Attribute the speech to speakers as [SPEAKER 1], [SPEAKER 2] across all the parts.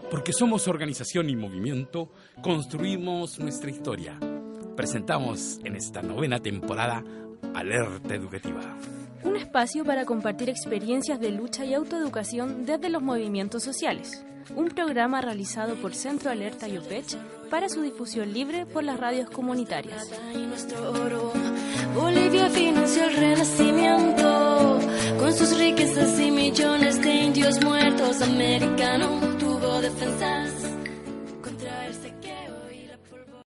[SPEAKER 1] Porque somos organización y movimiento, construimos nuestra historia. Presentamos en esta 9ª temporada Alerta Educativa.
[SPEAKER 2] Un espacio para compartir experiencias de lucha y autoeducación desde los movimientos sociales. Un programa realizado por Centro Alerta y OPECH para su difusión libre por las radios comunitarias.
[SPEAKER 3] Bolivia financió el renacimiento con sus riquezas y millones de indios muertos. Americano tuvo defensas contra el saqueo y la polvo.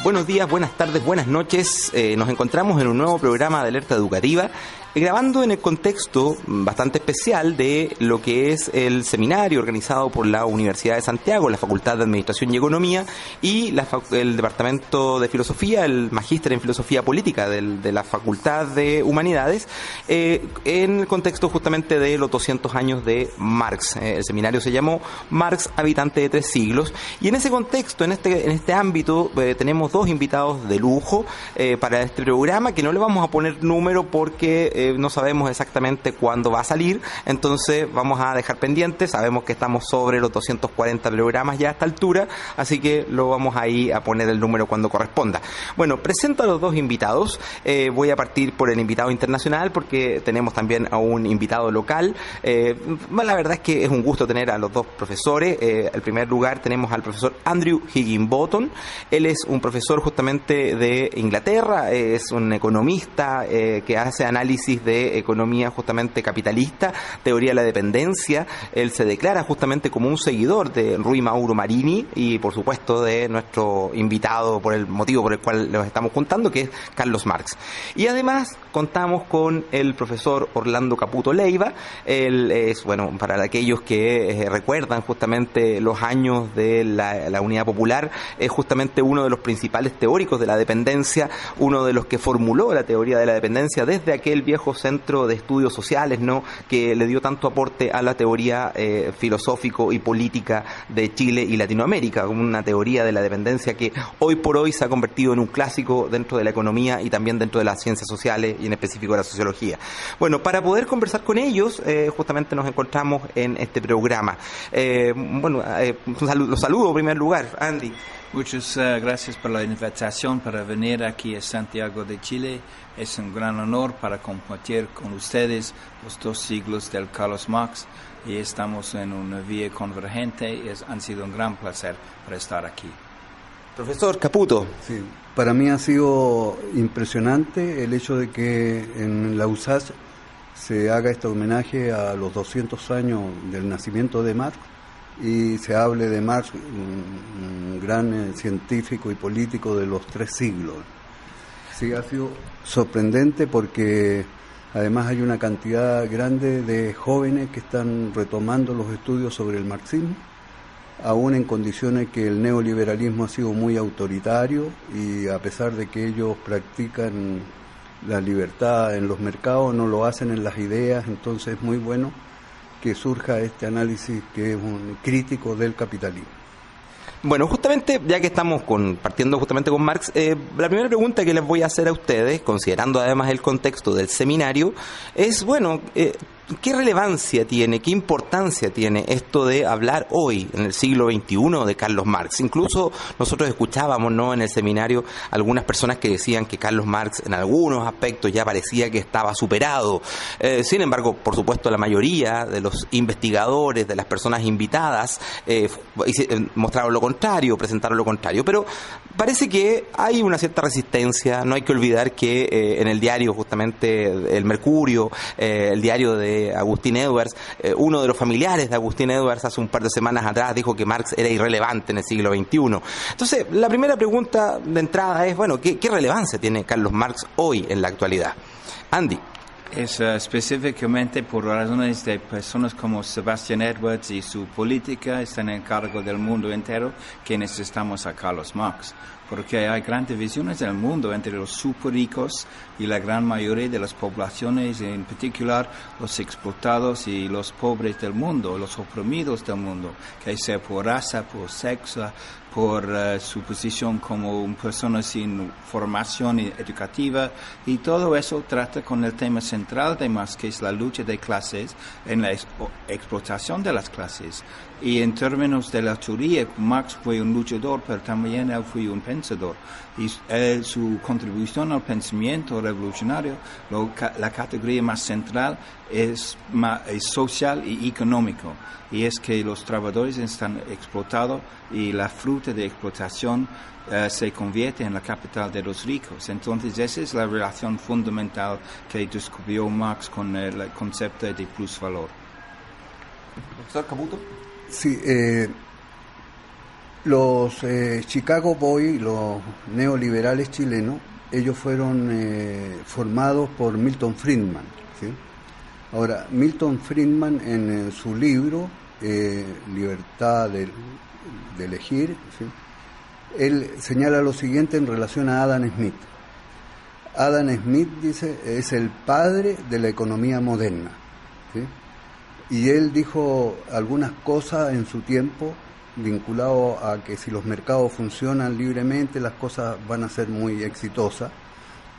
[SPEAKER 4] Buenos días, buenas tardes, buenas noches. Nos encontramos en un nuevo programa de Alerta Educativa, grabando en el contexto bastante especial de lo que es el seminario organizado por la Universidad de Santiago, la Facultad de Administración y Economía y el Departamento de Filosofía, el Magíster en Filosofía Política de la Facultad de Humanidades, en el contexto justamente de los 200 años de Marx. El seminario se llamó Marx, habitante de 3 siglos, y en ese contexto, en este ámbito, tenemos 2 invitados de lujo para este programa, que no le vamos a poner número porque no sabemos exactamente cuándo va a salir, entonces vamos a dejar pendiente. Sabemos que estamos sobre los 240 programas ya a esta altura, así que lo vamos ahí a poner el número cuando corresponda. Bueno, presento a los 2 invitados. Voy a partir por el invitado internacional porque tenemos también a un invitado local. La verdad es que es un gusto tener a los 2 profesores. En primer lugar tenemos al profesor Andrew Higginbottom. Él es un profesor justamente de Inglaterra, es un economista que hace análisis de economía justamente capitalista, teoría de la dependencia. Él se declara justamente como un seguidor de Rui Mauro Marini y por supuesto de nuestro invitado por el motivo por el cual los estamos juntando, que es Carlos Marx. Y además contamos con el profesor Orlando Caputo Leiva. Él es, bueno, para aquellos que recuerdan justamente los años de la Unidad Popular, es justamente uno de los principales teóricos de la dependencia, uno de los que formuló la teoría de la dependencia desde aquel viejo centro de estudios sociales, ¿no?, que le dio tanto aporte a la teoría filosófico y política de Chile y Latinoamérica, una teoría de la dependencia que hoy por hoy se ha convertido en un clásico dentro de la economía y también dentro de las ciencias sociales y en específico de la sociología. Bueno, para poder conversar con ellos, justamente nos encontramos en este programa. Los saludo en primer lugar, Andy.
[SPEAKER 5] Muchas gracias por la invitación para venir aquí a Santiago de Chile. Es un gran honor para compartir con ustedes los 2 siglos del Carlos Marx y estamos en una vía convergente y han sido un gran placer para estar aquí.
[SPEAKER 4] Profesor Caputo.
[SPEAKER 6] Sí, para mí ha sido impresionante el hecho de que en la USACH se haga este homenaje a los 200 años del nacimiento de Marx y se hable de Marx, un gran científico y político de los 3 siglos. Sí, ha sido sorprendente porque además hay una cantidad grande de jóvenes que están retomando los estudios sobre el marxismo, aún en condiciones que el neoliberalismo ha sido muy autoritario y a pesar de que ellos practican la libertad en los mercados, no lo hacen en las ideas. Entonces es muy bueno que surja este análisis que es un crítico del capitalismo.
[SPEAKER 4] Bueno, justamente, ya que estamos partiendo justamente con Marx, la primera pregunta que les voy a hacer a ustedes, considerando además el contexto del seminario, es, bueno, ¿qué relevancia tiene, qué importancia tiene esto de hablar hoy, en el siglo XXI, de Carlos Marx? Incluso nosotros escuchábamos, ¿no?, en el seminario algunas personas que decían que Carlos Marx en algunos aspectos ya parecía que estaba superado. Sin embargo, por supuesto, la mayoría de los investigadores, de las personas invitadas, mostraron lo contrario, presentaron lo contrario. Pero parece que hay una cierta resistencia. No hay que olvidar que en el diario, justamente, El Mercurio, el diario de Agustín Edwards, uno de los familiares de Agustín Edwards hace un par de semanas atrás dijo que Marx era irrelevante en el siglo XXI. Entonces, la primera pregunta de entrada es, bueno, ¿qué relevancia tiene Carlos Marx hoy en la actualidad? Andy.
[SPEAKER 5] Es específicamente por razones de personas como Sebastian Edwards y su política están en cargo del mundo entero que necesitamos a Carlos Marx. Porque hay grandes divisiones en el mundo entre los super ricos y la gran mayoría de las poblaciones, en particular los explotados y los pobres del mundo, los oprimidos del mundo, que sea por raza, por sexo, por su posición como una persona sin formación educativa, y todo eso trata con el tema central de Marx, que es la lucha de clases en la explotación de las clases. Y en términos de la teoría, Marx fue un luchador, pero también él fue un pensador. Y su contribución al pensamiento revolucionario, la categoría más central es social y económico. Y es que los trabajadores están explotados y la fruta de explotación se convierte en la capital de los ricos. Entonces esa es la relación fundamental que descubrió Marx con el concepto de plusvalor.
[SPEAKER 4] Doctor Caputo.
[SPEAKER 6] Sí, los Chicago Boys, los neoliberales chilenos, ellos fueron formados por Milton Friedman, ¿sí? Ahora, Milton Friedman en su libro Libertad de elegir, ¿sí?, él señala lo siguiente en relación a Adam Smith. Adam Smith, dice, es el padre de la economía moderna, ¿sí? Y él dijo algunas cosas en su tiempo vinculado a que si los mercados funcionan libremente, las cosas van a ser muy exitosas.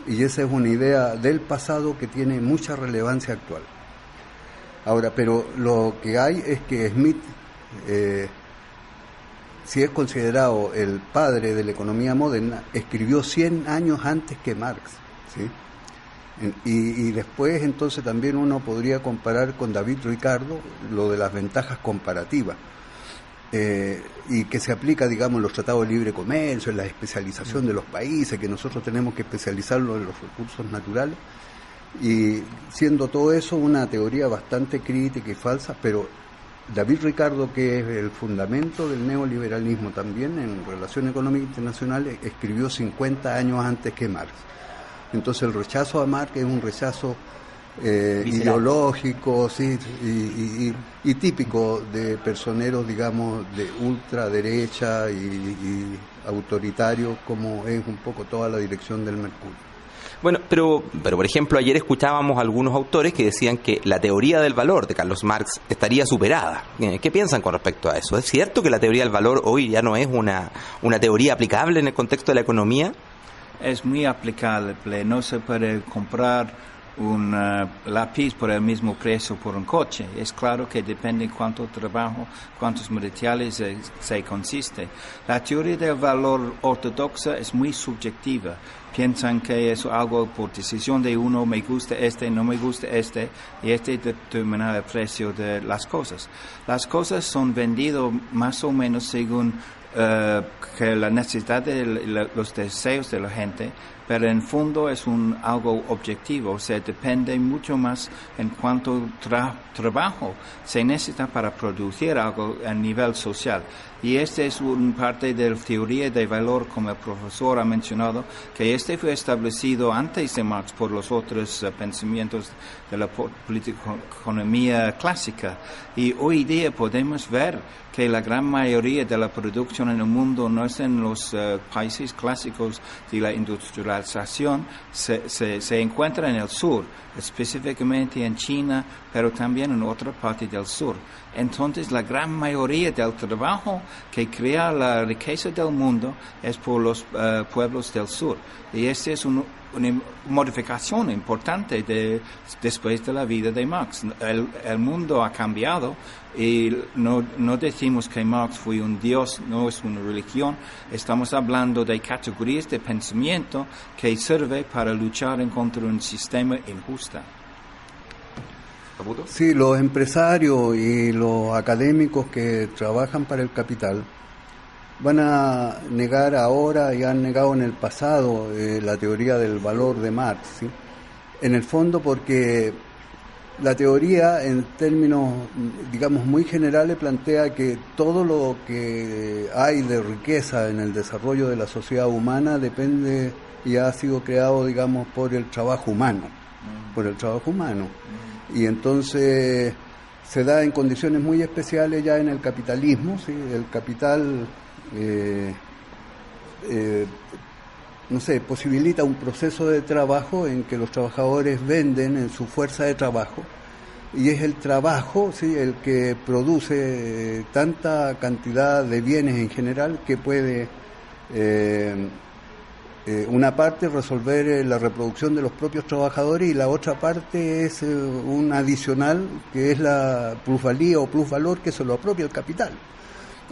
[SPEAKER 6] Y esa es una idea del pasado que tiene mucha relevancia actual. Ahora, pero lo que hay es que Smith, si es considerado el padre de la economía moderna, escribió 100 años antes que Marx, ¿sí? Y después entonces también uno podría comparar con David Ricardo lo de las ventajas comparativas, y que se aplica, digamos, en los tratados de libre comercio, en la especialización de los países, que nosotros tenemos que especializarlo en los recursos naturales, y siendo todo eso una teoría bastante crítica y falsa, pero David Ricardo, que es el fundamento del neoliberalismo también en relaciones económicas internacionales, escribió 50 años antes que Marx. Entonces el rechazo a Marx es un rechazo ideológico, sí, y típico de personeros, digamos, de ultraderecha y autoritario, como es un poco toda la dirección del Mercurio.
[SPEAKER 4] Bueno, pero por ejemplo, ayer escuchábamos a algunos autores que decían que la teoría del valor de Carlos Marx estaría superada. ¿Qué piensan con respecto a eso? ¿Es cierto que la teoría del valor hoy ya no es una teoría aplicable en el contexto de la economía?
[SPEAKER 5] Es muy aplicable, no se puede comprar un lápiz por el mismo precio por un coche. Es claro que depende de cuánto trabajo, cuántos materiales se consiste. La teoría del valor ortodoxa es muy subjetiva. Piensan que es algo por decisión de uno, me gusta no me gusta y determina el precio de las cosas. Las cosas son vendidas más o menos según que la necesidad de los deseos de la gente, pero en fondo es algo objetivo, o sea, depende mucho más en cuánto trabajo se necesita para producir algo a nivel social. Y esta es una parte de la teoría de valor, como el profesor ha mencionado, que fue establecido antes de Marx por los otros pensamientos de la política-economía clásica. Y hoy día podemos ver que la gran mayoría de la producción en el mundo no es en los países clásicos de la industrialización, se encuentra en el sur, específicamente en China, pero también en otra parte del sur. Entonces, la gran mayoría del trabajo que crea la riqueza del mundo es por los pueblos del sur. Y esta es una modificación importante después de la vida de Marx. El mundo ha cambiado y no decimos que Marx fue un dios, no es una religión. Estamos hablando de categorías de pensamiento que sirven para luchar en contra un sistema injusto.
[SPEAKER 6] Sí, los empresarios y los académicos que trabajan para el capital van a negar ahora y han negado en el pasado la teoría del valor de Marx, ¿sí? En el fondo porque la teoría, en términos, digamos, muy generales, plantea que todo lo que hay de riqueza en el desarrollo de la sociedad humana depende y ha sido creado, digamos, por el trabajo humano, Y entonces se da en condiciones muy especiales ya en el capitalismo, ¿sí? El capital posibilita un proceso de trabajo en que los trabajadores venden en su fuerza de trabajo y es el trabajo, ¿sí?, el que produce tanta cantidad de bienes en general que puede una parte resolver la reproducción de los propios trabajadores, y la otra parte es un adicional que es la plusvalía o plusvalor que se lo apropia el capital.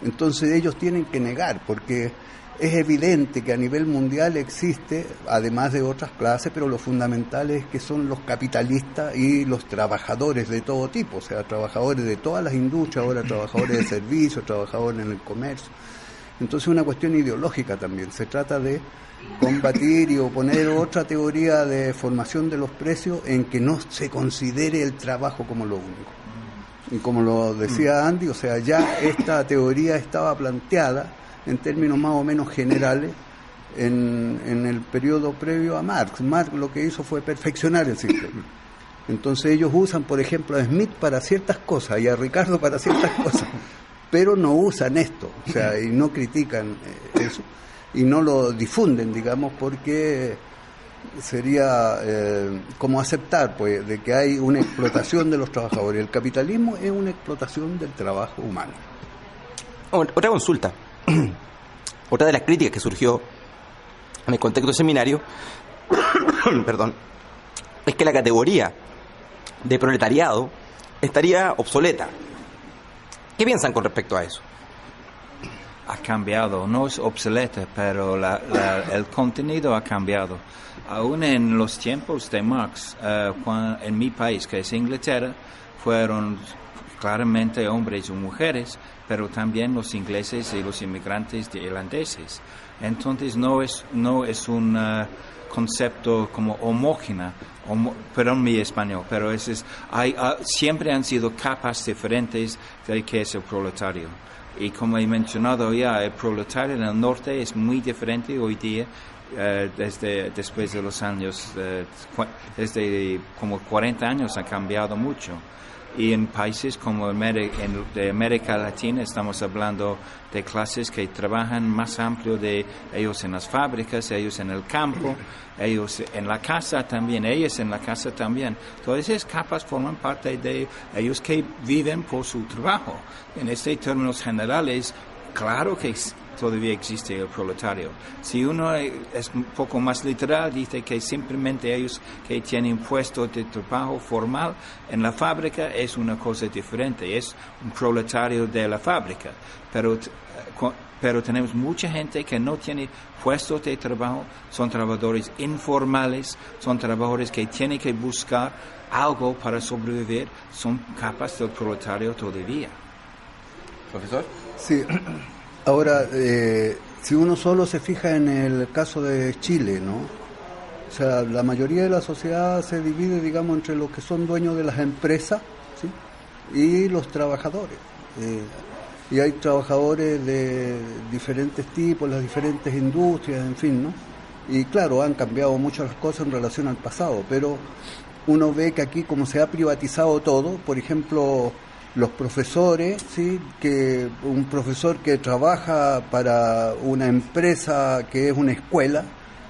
[SPEAKER 6] Entonces ellos tienen que negar, porque es evidente que a nivel mundial existe, además de otras clases, pero lo fundamental es que son los capitalistas y los trabajadores de todo tipo, o sea, trabajadores de todas las industrias, ahora trabajadores de servicios, trabajadores en el comercio. Entonces es una cuestión ideológica también, se trata de combatir y oponer otra teoría de formación de los precios en que no se considere el trabajo como lo único. Y como lo decía Andy, o sea, ya esta teoría estaba planteada en términos más o menos generales en el periodo previo a Marx. Marx lo que hizo fue perfeccionar el sistema. Entonces ellos usan, por ejemplo, a Smith para ciertas cosas y a Ricardo para ciertas cosas, pero no usan esto, o sea, y no critican eso, y no lo difunden, digamos, porque sería como aceptar, pues, de que hay una explotación de los trabajadores. El capitalismo es una explotación del trabajo humano.
[SPEAKER 4] Otra consulta. Otra de las críticas que surgió en el contexto del seminario perdón, es que la categoría de proletariado estaría obsoleta. ¿Qué piensan con respecto a eso?
[SPEAKER 5] Ha cambiado, no es obsoleta, pero el contenido ha cambiado. Aún en los tiempos de Marx, en mi país, que es Inglaterra, fueron claramente hombres y mujeres, pero también los ingleses y los inmigrantes irlandeses. Entonces no es un concepto como homógeno, perdón mi español, pero siempre han sido capas diferentes de que es el proletario. Y como he mencionado ya, el proletario en el norte es muy diferente hoy día, después de los años, desde como 40 años ha cambiado mucho. Y en países como de América Latina estamos hablando de clases que trabajan más amplio, de ellos en las fábricas, ellos en el campo, ellos en la casa también, ellas en la casa también. Todas esas capas forman parte de ellos que viven por su trabajo. En términos generales, claro que todavía existe el proletario. Si uno es un poco más literal, dice que simplemente ellos que tienen puestos de trabajo formal en la fábrica es una cosa diferente, es un proletario de la fábrica. Pero tenemos mucha gente que no tiene puestos de trabajo, son trabajadores informales, son trabajadores que tienen que buscar algo para sobrevivir, son capas del proletario todavía.
[SPEAKER 4] ¿Profesor?
[SPEAKER 6] Sí. Ahora, si uno solo se fija en el caso de Chile, ¿no? O sea, la mayoría de la sociedad se divide, digamos, entre los que son dueños de las empresas, ¿sí?, y los trabajadores. Y hay trabajadores de diferentes tipos, las diferentes industrias, en fin, ¿no? Y claro, han cambiado mucho las cosas en relación al pasado, pero uno ve que aquí, como se ha privatizado todo, por ejemplo, los profesores, sí, que un profesor que trabaja para una empresa que es una escuela,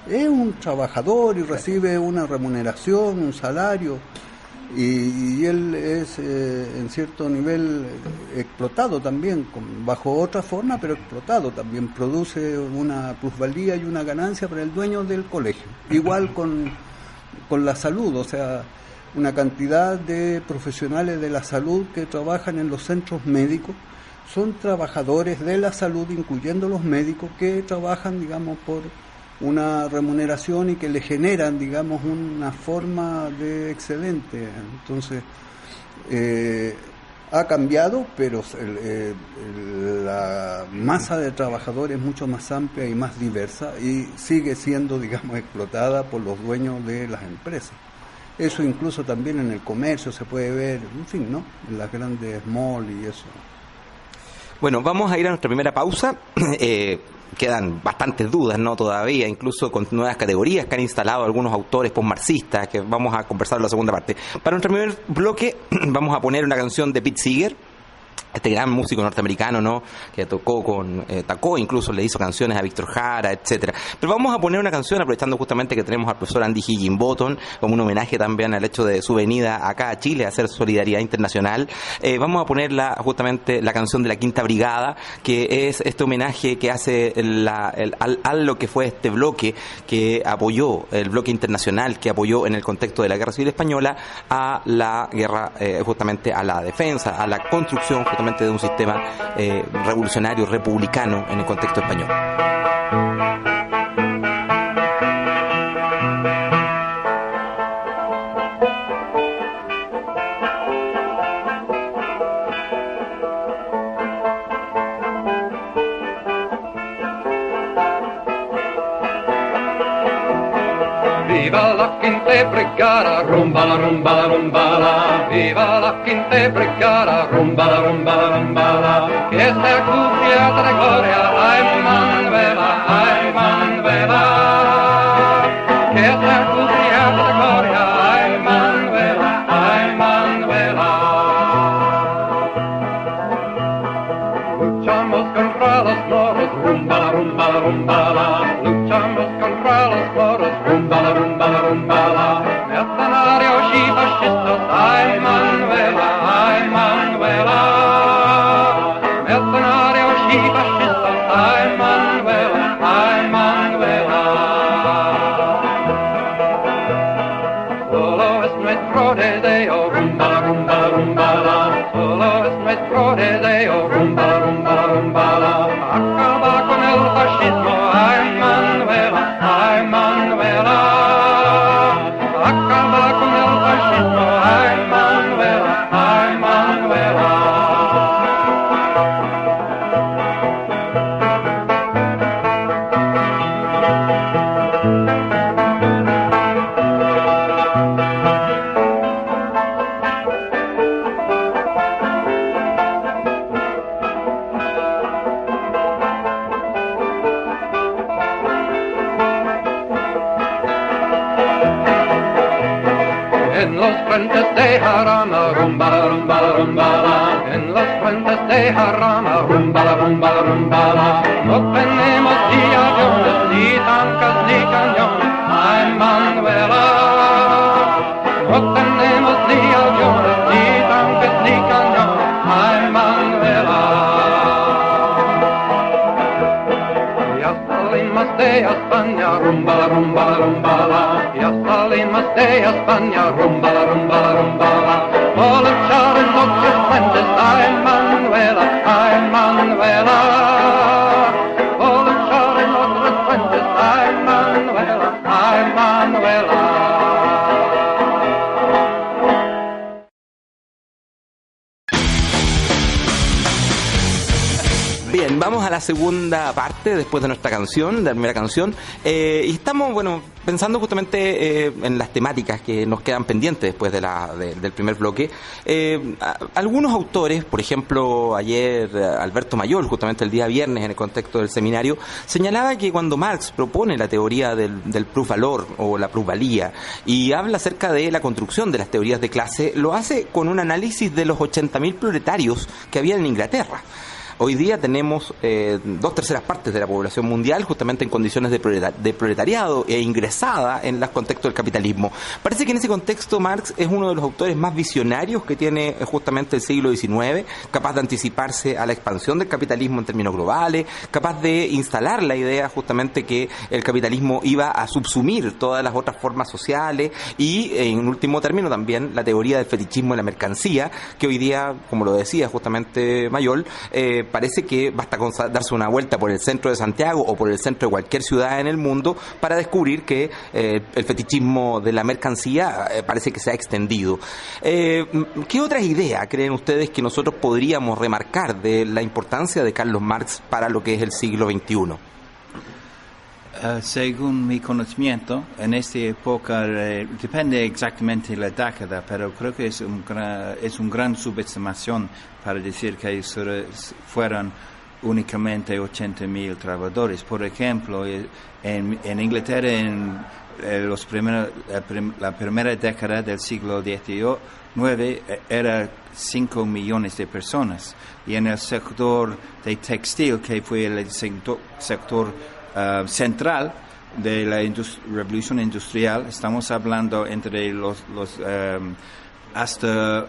[SPEAKER 6] es un trabajador y recibe una remuneración, un salario, y él es en cierto nivel explotado también, bajo otra forma, pero explotado también, produce una plusvalía y una ganancia para el dueño del colegio. Igual con la salud, o sea, una cantidad de profesionales de la salud que trabajan en los centros médicos son trabajadores de la salud, incluyendo los médicos, que trabajan, digamos, por una remuneración y que le generan, digamos, una forma de excedente. Entonces, ha cambiado, pero la masa de trabajadores es mucho más amplia y más diversa y sigue siendo, digamos, explotada por los dueños de las empresas. Eso incluso también en el comercio se puede ver, en fin, ¿no?, en las grandes malls y eso.
[SPEAKER 4] Bueno, vamos a ir a nuestra primera pausa. Quedan bastantes dudas, ¿no?, todavía, incluso con nuevas categorías que han instalado algunos autores postmarxistas, que vamos a conversar en la segunda parte. Para nuestro primer bloque vamos a poner una canción de Pete Seeger, este gran músico norteamericano, ¿no? Que tocó, incluso le hizo canciones a Víctor Jara, etcétera. Pero vamos a poner una canción, aprovechando justamente que tenemos al profesor Andy Higginbottom, como un homenaje también al hecho de su venida acá a Chile a hacer solidaridad internacional. Vamos a ponerla justamente la canción de la Quinta Brigada, que es este homenaje que hace a lo que fue este bloque que apoyó, el bloque internacional que apoyó en el contexto de la Guerra Civil Española a la guerra, justamente a la defensa, a la construcción de un sistema revolucionario, republicano en el contexto español.
[SPEAKER 7] Viva la Quinta Brigada, rumbala, rumbala, rumbala. Viva la Quinta Brigada, rumbala, rumbala, rumbala. Que sea cubierta de gloria, ay Manuela, ay Manuela. Que sea cubierta de gloria, ay Manuela, ay Manuela. Luchamos contra los moros, rumbala, rumbala, rumbala. Luchamos contra los moros, rumbala, rumbala, rumbala. Mercenarios y fascistas, ay Manuela, ay Manuela. Mercenarios y fascistas, ay Manuela, ay Manuela. Solo es nuestro deseo, rumbala, rumbala, rumbala. Solo es nuestro deseo, rumbala, rumbala, rumbala. Acaba con el fascismo, ay Manuela, ay Manuela. Acaba con el fascismo, ay Manuela, ay Manuela. En los frentes de Jarama, rumbala, rumbala, rumbala. En los frentes de Jarama, rumbala, rumbala, rumbala. No tenemos ni aviones, ni tanques, ni cañones, ay Manuela. No tenemos ni aviones, ni tanques, ni cañones, ay Manuela. Ya salimos de España, rumbala, rumbala, rumbala. Ya salimos de España, rumbala, rumbala, rumbala. O luchar en otros frentes, ay Manuela, ay Manuela. O luchar en otros frentes, ay Manuela, ay Manuela.
[SPEAKER 4] Bien, vamos a la segunda parte después de nuestra canción, de la primera canción, y estamos, bueno, pensando justamente en las temáticas que nos quedan pendientes después del primer bloque. Algunos autores, por ejemplo, ayer Alberto Mayol, justamente el día viernes en el contexto del seminario, señalaba que cuando Marx propone la teoría del plusvalor o la plusvalía y habla acerca de la construcción de las teorías de clase, lo hace con un análisis de los 80.000 proletarios que había en Inglaterra. Hoy día tenemos 2/3 partes de la población mundial justamente en condiciones de proletariado e ingresada en los contextos del capitalismo. Parece que en ese contexto Marx es uno de los autores más visionarios que tiene justamente el siglo XIX, capaz de anticiparse a la expansión del capitalismo en términos globales, capaz de instalar la idea justamente que el capitalismo iba a subsumir todas las otras formas sociales y, en último término, también la teoría del fetichismo de la mercancía, que hoy día, como lo decía justamente Mayol, parece que basta con darse una vuelta por el centro de Santiago o por el centro de cualquier ciudad en el mundo para descubrir que el fetichismo de la mercancía parece que se ha extendido. ¿Qué otras ideas creen ustedes que nosotros podríamos remarcar de la importancia de Carlos Marx para lo que es el siglo XXI?
[SPEAKER 5] Según mi conocimiento, en esta época, depende exactamente de la década, pero creo que es un gran subestimación para decir que fueron únicamente 80.000 trabajadores. Por ejemplo, en Inglaterra la primera década del siglo XIX era 5 millones de personas, y en el sector de textil, que fue el sector central de la revolución industrial, estamos hablando entre hasta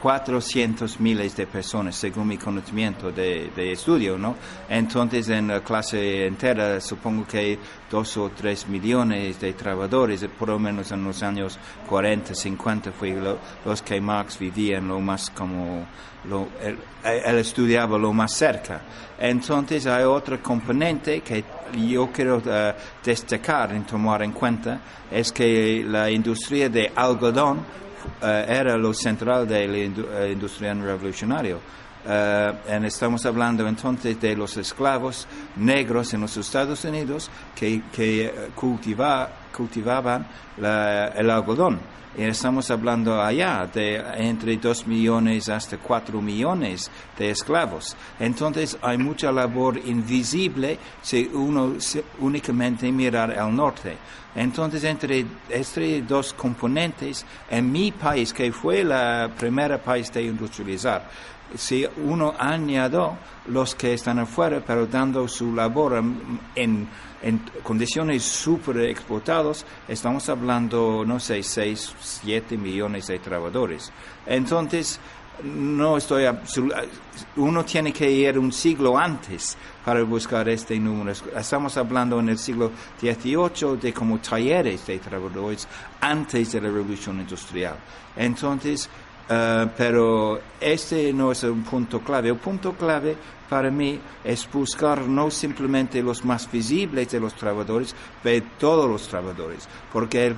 [SPEAKER 5] 400,000 de personas, según mi conocimiento de estudio, ¿no? Entonces, en la clase entera, supongo que 2 o 3 millones de trabajadores, por lo menos en los años 40, 50, fue los que Marx vivía lo más como él estudiaba lo más cerca. Entonces, hay otro componente que yo quiero destacar y tomar en cuenta, es que la industria de algodón era lo central de la industria revolucionaria. Estamos hablando entonces de los esclavos negros en los Estados Unidos que cultivaban el algodón. Y estamos hablando allá de entre 2 millones hasta 4 millones de esclavos. Entonces hay mucha labor invisible si uno únicamente mirar al norte. Entonces, entre estos dos componentes, en mi país, que fue el primer país de industrializar, si uno añadió los que están afuera, pero dando su labor en condiciones súper explotadas, estamos hablando, no sé, 6, 7 millones de trabajadores. Entonces, uno tiene que ir un siglo antes para buscar este número. Estamos hablando en el siglo XVIII de como talleres de trabajadores antes de la revolución industrial. Entonces, pero este no es un punto clave. El punto clave para mí es buscar no simplemente los más visibles de los trabajadores, pero todos los trabajadores, porque el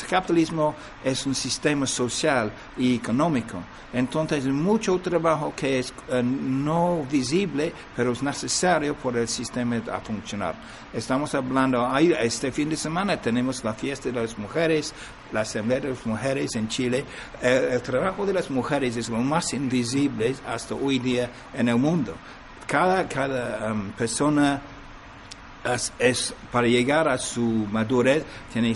[SPEAKER 5] capitalismo es un sistema social y económico. Entonces, mucho trabajo que es no visible, pero es necesario para el sistema a funcionar. Estamos hablando, este fin de semana tenemos la fiesta de las mujeres, la Asamblea de las Mujeres en Chile. El trabajo de las mujeres es lo más invisible hasta hoy día en el mundo. Cada persona para llegar a su madurez tiene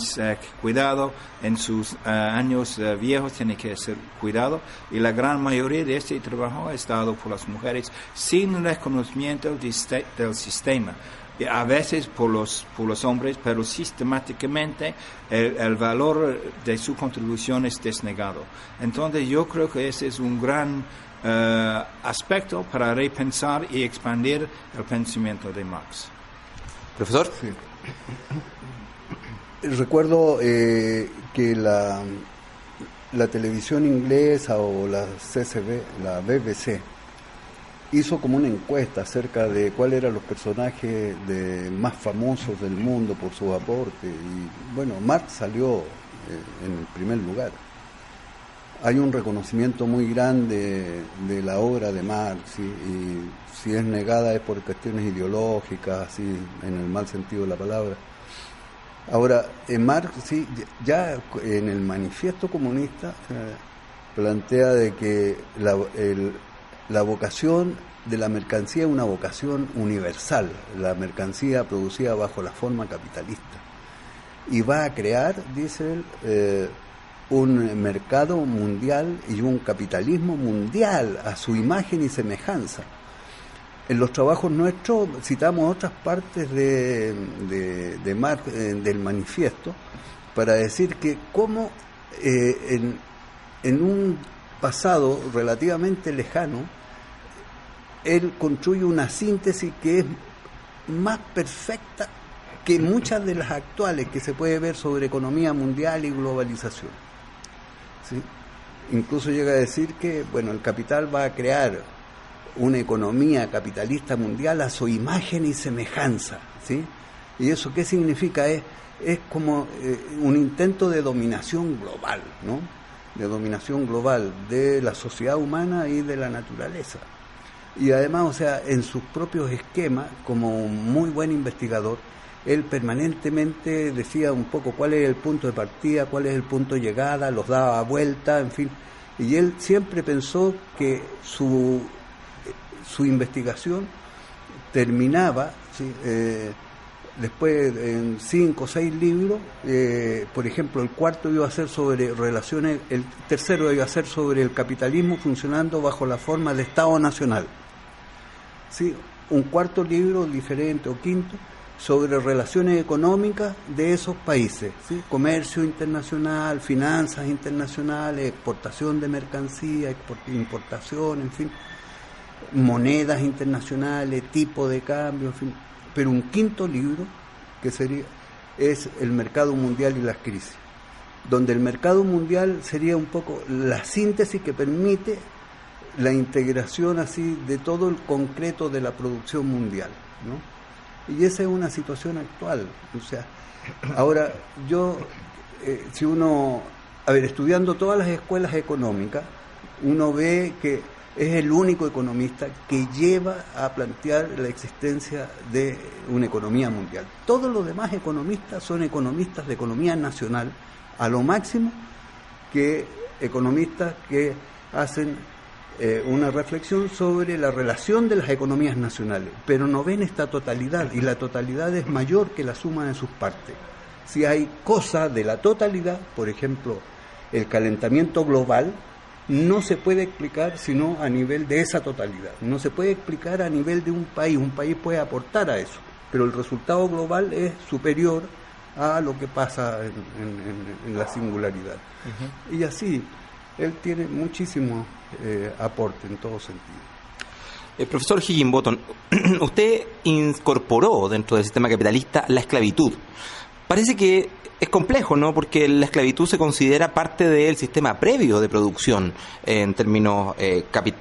[SPEAKER 5] cuidado, en sus años viejos tiene que ser cuidado, y la gran mayoría de este trabajo es dado por las mujeres sin reconocimiento del sistema. A veces por los hombres, pero sistemáticamente el valor de su contribución es desnegado. Entonces yo creo que ese es un gran aspecto para repensar y expandir el pensamiento de Marx.
[SPEAKER 4] Profesor.
[SPEAKER 6] Sí. Recuerdo que la televisión inglesa o la BBC hizo como una encuesta acerca de cuáles eran los personajes más famosos del mundo por su aporte, y bueno, Marx salió en el primer lugar. Hay un reconocimiento muy grande de la obra de Marx, y si es negada es por cuestiones ideológicas, así en el mal sentido de la palabra. Ahora, Marx, sí, ya en el Manifiesto Comunista plantea de que la vocación de la mercancía es una vocación universal, la mercancía producida bajo la forma capitalista, y va a crear, dice él, un mercado mundial y un capitalismo mundial a su imagen y semejanza. En los trabajos nuestros citamos otras partes de Marx, del manifiesto, para decir que cómo en un pasado relativamente lejano él construye una síntesis que es más perfecta que muchas de las actuales que se puede ver sobre economía mundial y globalización. ¿Sí? Incluso llega a decir que el capital va a crear una economía capitalista mundial a su imagen y semejanza, ¿sí? ¿Y eso qué significa? Es como un intento de dominación global, ¿no? De dominación global de la sociedad humana y de la naturaleza. Y además, o sea, en sus propios esquemas, como un muy buen investigador, él permanentemente decía un poco cuál es el punto de partida, cuál es el punto de llegada, los daba vuelta, en fin. Y él siempre pensó que su investigación terminaba, ¿sí? después en 5 o 6 libros, por ejemplo, el cuarto iba a ser sobre relaciones, el tercero iba a ser sobre el capitalismo funcionando bajo la forma de Estado Nacional. ¿Sí? Un cuarto libro diferente o quinto sobre relaciones económicas de esos países, ¿sí? Comercio internacional, finanzas internacionales, exportación de mercancías, importación, en fin, monedas internacionales, tipo de cambio, en fin. Pero un quinto libro que es el mercado mundial y las crisis, donde el mercado mundial sería un poco la síntesis que permite la integración así de todo el concreto de la producción mundial, ¿no? Y esa es una situación actual. O sea, ahora si uno, estudiando todas las escuelas económicas, uno ve que es el único economista que lleva a plantear la existencia de una economía mundial. Todos los demás economistas son economistas de economía nacional, a lo máximo, que economistas que hacen una reflexión sobre la relación de las economías nacionales, pero no ven esta totalidad, y la totalidad es mayor que la suma de sus partes. Si hay cosas de la totalidad, por ejemplo, el calentamiento global, no se puede explicar sino a nivel de esa totalidad, no se puede explicar a nivel de un país puede aportar a eso, pero el resultado global es superior a lo que pasa en la singularidad. Uh-huh. Y así, él tiene muchísimo aporte en todo sentido.
[SPEAKER 4] Profesor Higginbotham, usted incorporó dentro del sistema capitalista la esclavitud. Parece que es complejo, ¿no? Porque la esclavitud se considera parte del sistema previo de producción en términos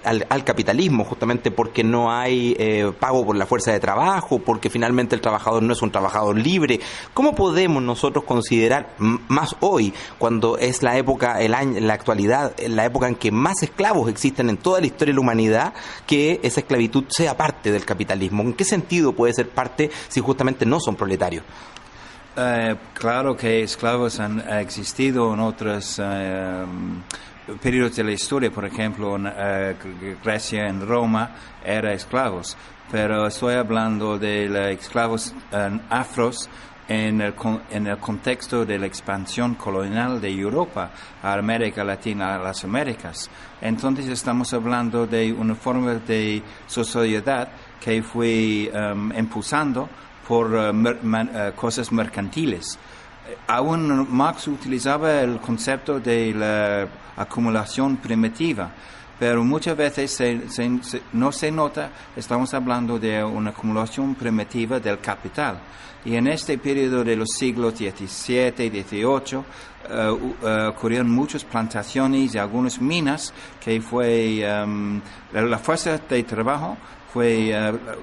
[SPEAKER 4] al capitalismo, justamente porque no hay pago por la fuerza de trabajo, porque finalmente el trabajador no es un trabajador libre. ¿Cómo podemos nosotros considerar más hoy, cuando es la época, la actualidad, la época en que más esclavos existen en toda la historia de la humanidad, que esa esclavitud sea parte del capitalismo? ¿En qué sentido puede ser parte si justamente no son proletarios?
[SPEAKER 5] Claro que esclavos han existido en otros periodos de la historia. Por ejemplo, en Grecia, en Roma, eran esclavos, pero estoy hablando de esclavos afros en el contexto de la expansión colonial de Europa a América Latina, a las Américas. Entonces estamos hablando de una forma de sociedad que fue impulsando por cosas mercantiles. Aún Marx utilizaba el concepto de la acumulación primitiva, pero muchas veces no se nota, estamos hablando de una acumulación primitiva del capital. Y en este periodo de los siglos XVII y XVIII ocurrieron muchas plantaciones y algunas minas que fue la fuerza de trabajo fue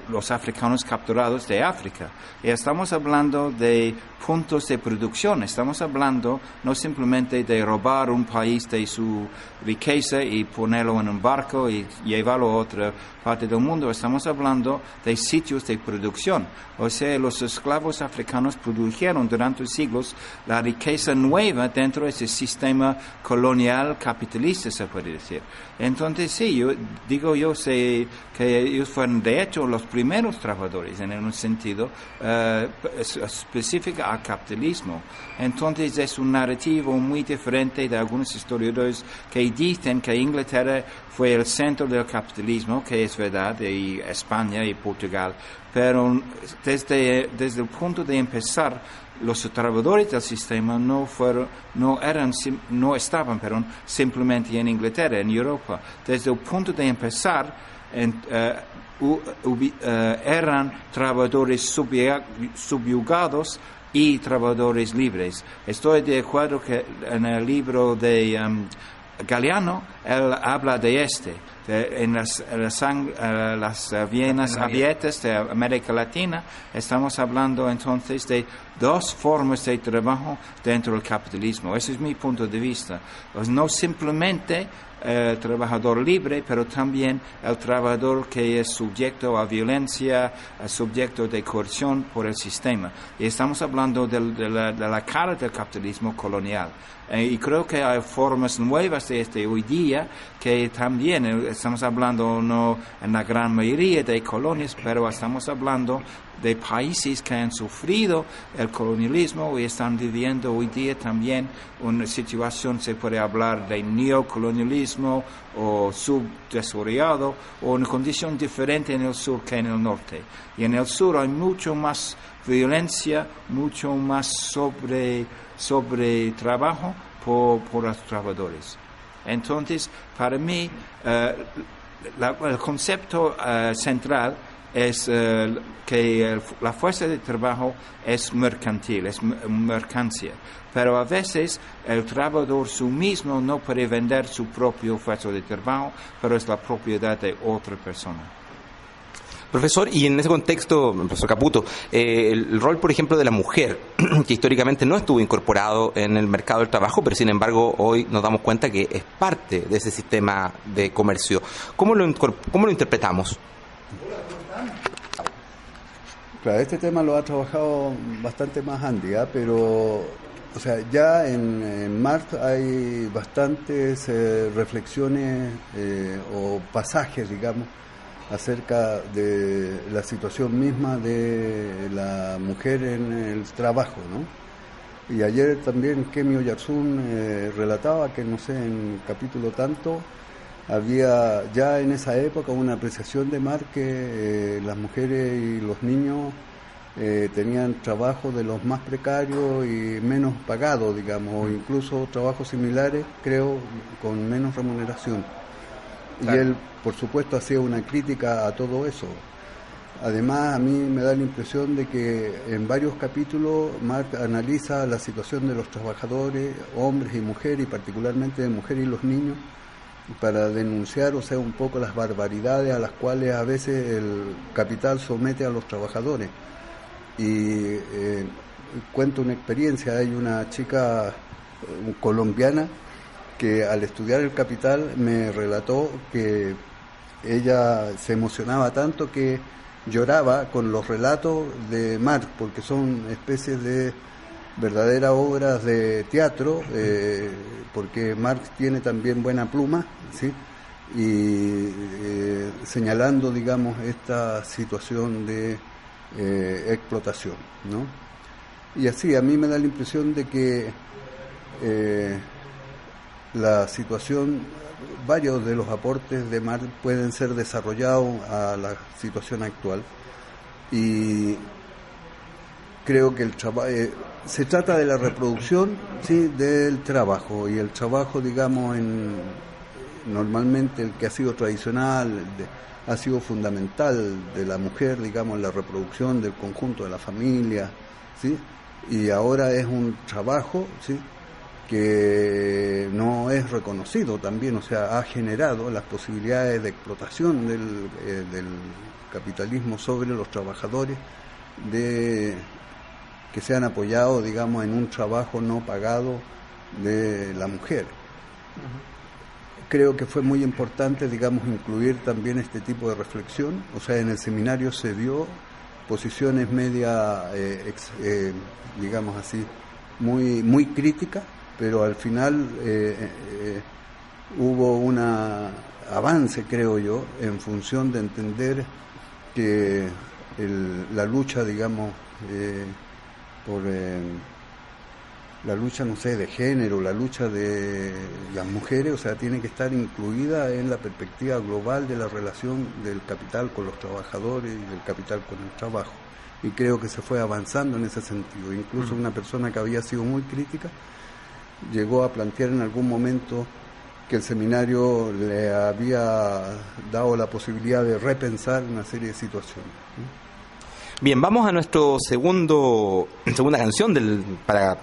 [SPEAKER 5] los africanos capturados de África. Y estamos hablando de puntos de producción, estamos hablando no simplemente de robar un país de su riqueza y ponerlo en un barco y llevarlo a otra parte del mundo, estamos hablando de sitios de producción. O sea, los esclavos africanos produjeron durante siglos la riqueza nueva dentro de ese sistema colonial capitalista, se puede decir. Entonces, sí, yo sé que ellos fueron de hecho los primeros trabajadores en un sentido específico al capitalismo. Entonces es un narrativo muy diferente de algunos historiadores que dicen que Inglaterra fue el centro del capitalismo, que es verdad, y España y Portugal, pero desde el punto de empezar, los trabajadores del sistema no estaban simplemente en Inglaterra, en Europa. Desde el punto de empezar, eran trabajadores subyugados y trabajadores libres. Estoy de acuerdo que en el libro de Galeano, él habla de en las Vienas abiertas de América Latina, estamos hablando entonces de dos formas de trabajo dentro del capitalismo. Ese es mi punto de vista. No simplemente el trabajador libre, pero también el trabajador que es sujeto a violencia, sujeto de coerción por el sistema. Y estamos hablando de la cara del capitalismo colonial. Y creo que hay formas nuevas de hoy día que también estamos hablando no en la gran mayoría de colonias, pero estamos hablando de países que han sufrido el colonialismo y están viviendo hoy día también una situación, se puede hablar de neocolonialismo o subdesarrollado, o una condición diferente en el sur que en el norte. Y en el sur hay mucho más violencia, mucho más sobre trabajo por los trabajadores. Entonces, para mí, el concepto central es que la fuerza de trabajo es mercantil, es mercancía. Pero a veces el trabajador su mismo no puede vender su propio fuerza de trabajo, pero es la propiedad de otra persona.
[SPEAKER 4] Profesor, y en ese contexto, profesor Caputo, el rol, por ejemplo, de la mujer, que históricamente no estuvo incorporado en el mercado del trabajo, pero sin embargo hoy nos damos cuenta que es parte de ese sistema de comercio. ¿Cómo lo interpretamos?
[SPEAKER 6] Claro, este tema lo ha trabajado bastante más Andy, pero o sea, ya en Marx hay bastantes reflexiones o pasajes, digamos, acerca de la situación misma de la mujer en el trabajo, ¿no? Y ayer también Kemi Oyarzún relataba que, no sé, en el capítulo tanto, había ya en esa época una apreciación de Marx que las mujeres y los niños tenían trabajo de los más precarios y menos pagados, digamos, o incluso trabajos similares, creo, con menos remuneración. Claro. Y él, por supuesto, hacía una crítica a todo eso. Además, a mí me da la impresión de que en varios capítulos Marx analiza la situación de los trabajadores, hombres y mujeres, y particularmente de mujeres y los niños, para denunciar, o sea, un poco las barbaridades a las cuales a veces el capital somete a los trabajadores. Y cuento una experiencia, hay una chica colombiana que al estudiar el Capital me relató que ella se emocionaba tanto que lloraba con los relatos de Marx, porque son especies de verdaderas obras de teatro, porque Marx tiene también buena pluma, ¿sí? Y señalando, digamos, esta situación de explotación, ¿no? Y así, a mí me da la impresión de que la situación, varios de los aportes de Marx pueden ser desarrollados a la situación actual, y creo que el trabajo se trata de la reproducción, sí, del trabajo, y el trabajo, digamos, normalmente el que ha sido tradicional, ha sido fundamental de la mujer, digamos, en la reproducción del conjunto de la familia, ¿sí? Y ahora es un trabajo, ¿sí?, que no es reconocido también, o sea, ha generado las posibilidades de explotación del capitalismo sobre los trabajadores, que se han apoyado, digamos, en un trabajo no pagado de la mujer. Creo que fue muy importante, digamos, incluir también este tipo de reflexión, o sea, en el seminario se dio posiciones media, digamos así, muy críticas, pero al final hubo un avance, creo yo, en función de entender que la lucha, digamos, por la lucha, no sé, de género, la lucha de las mujeres, o sea, tiene que estar incluida en la perspectiva global de la relación del capital con los trabajadores y del capital con el trabajo. Y creo que se fue avanzando en ese sentido. Incluso una persona que había sido muy crítica llegó a plantear en algún momento que el seminario le había dado la posibilidad de repensar una serie de situaciones.
[SPEAKER 4] Bien, vamos a nuestro segunda canción para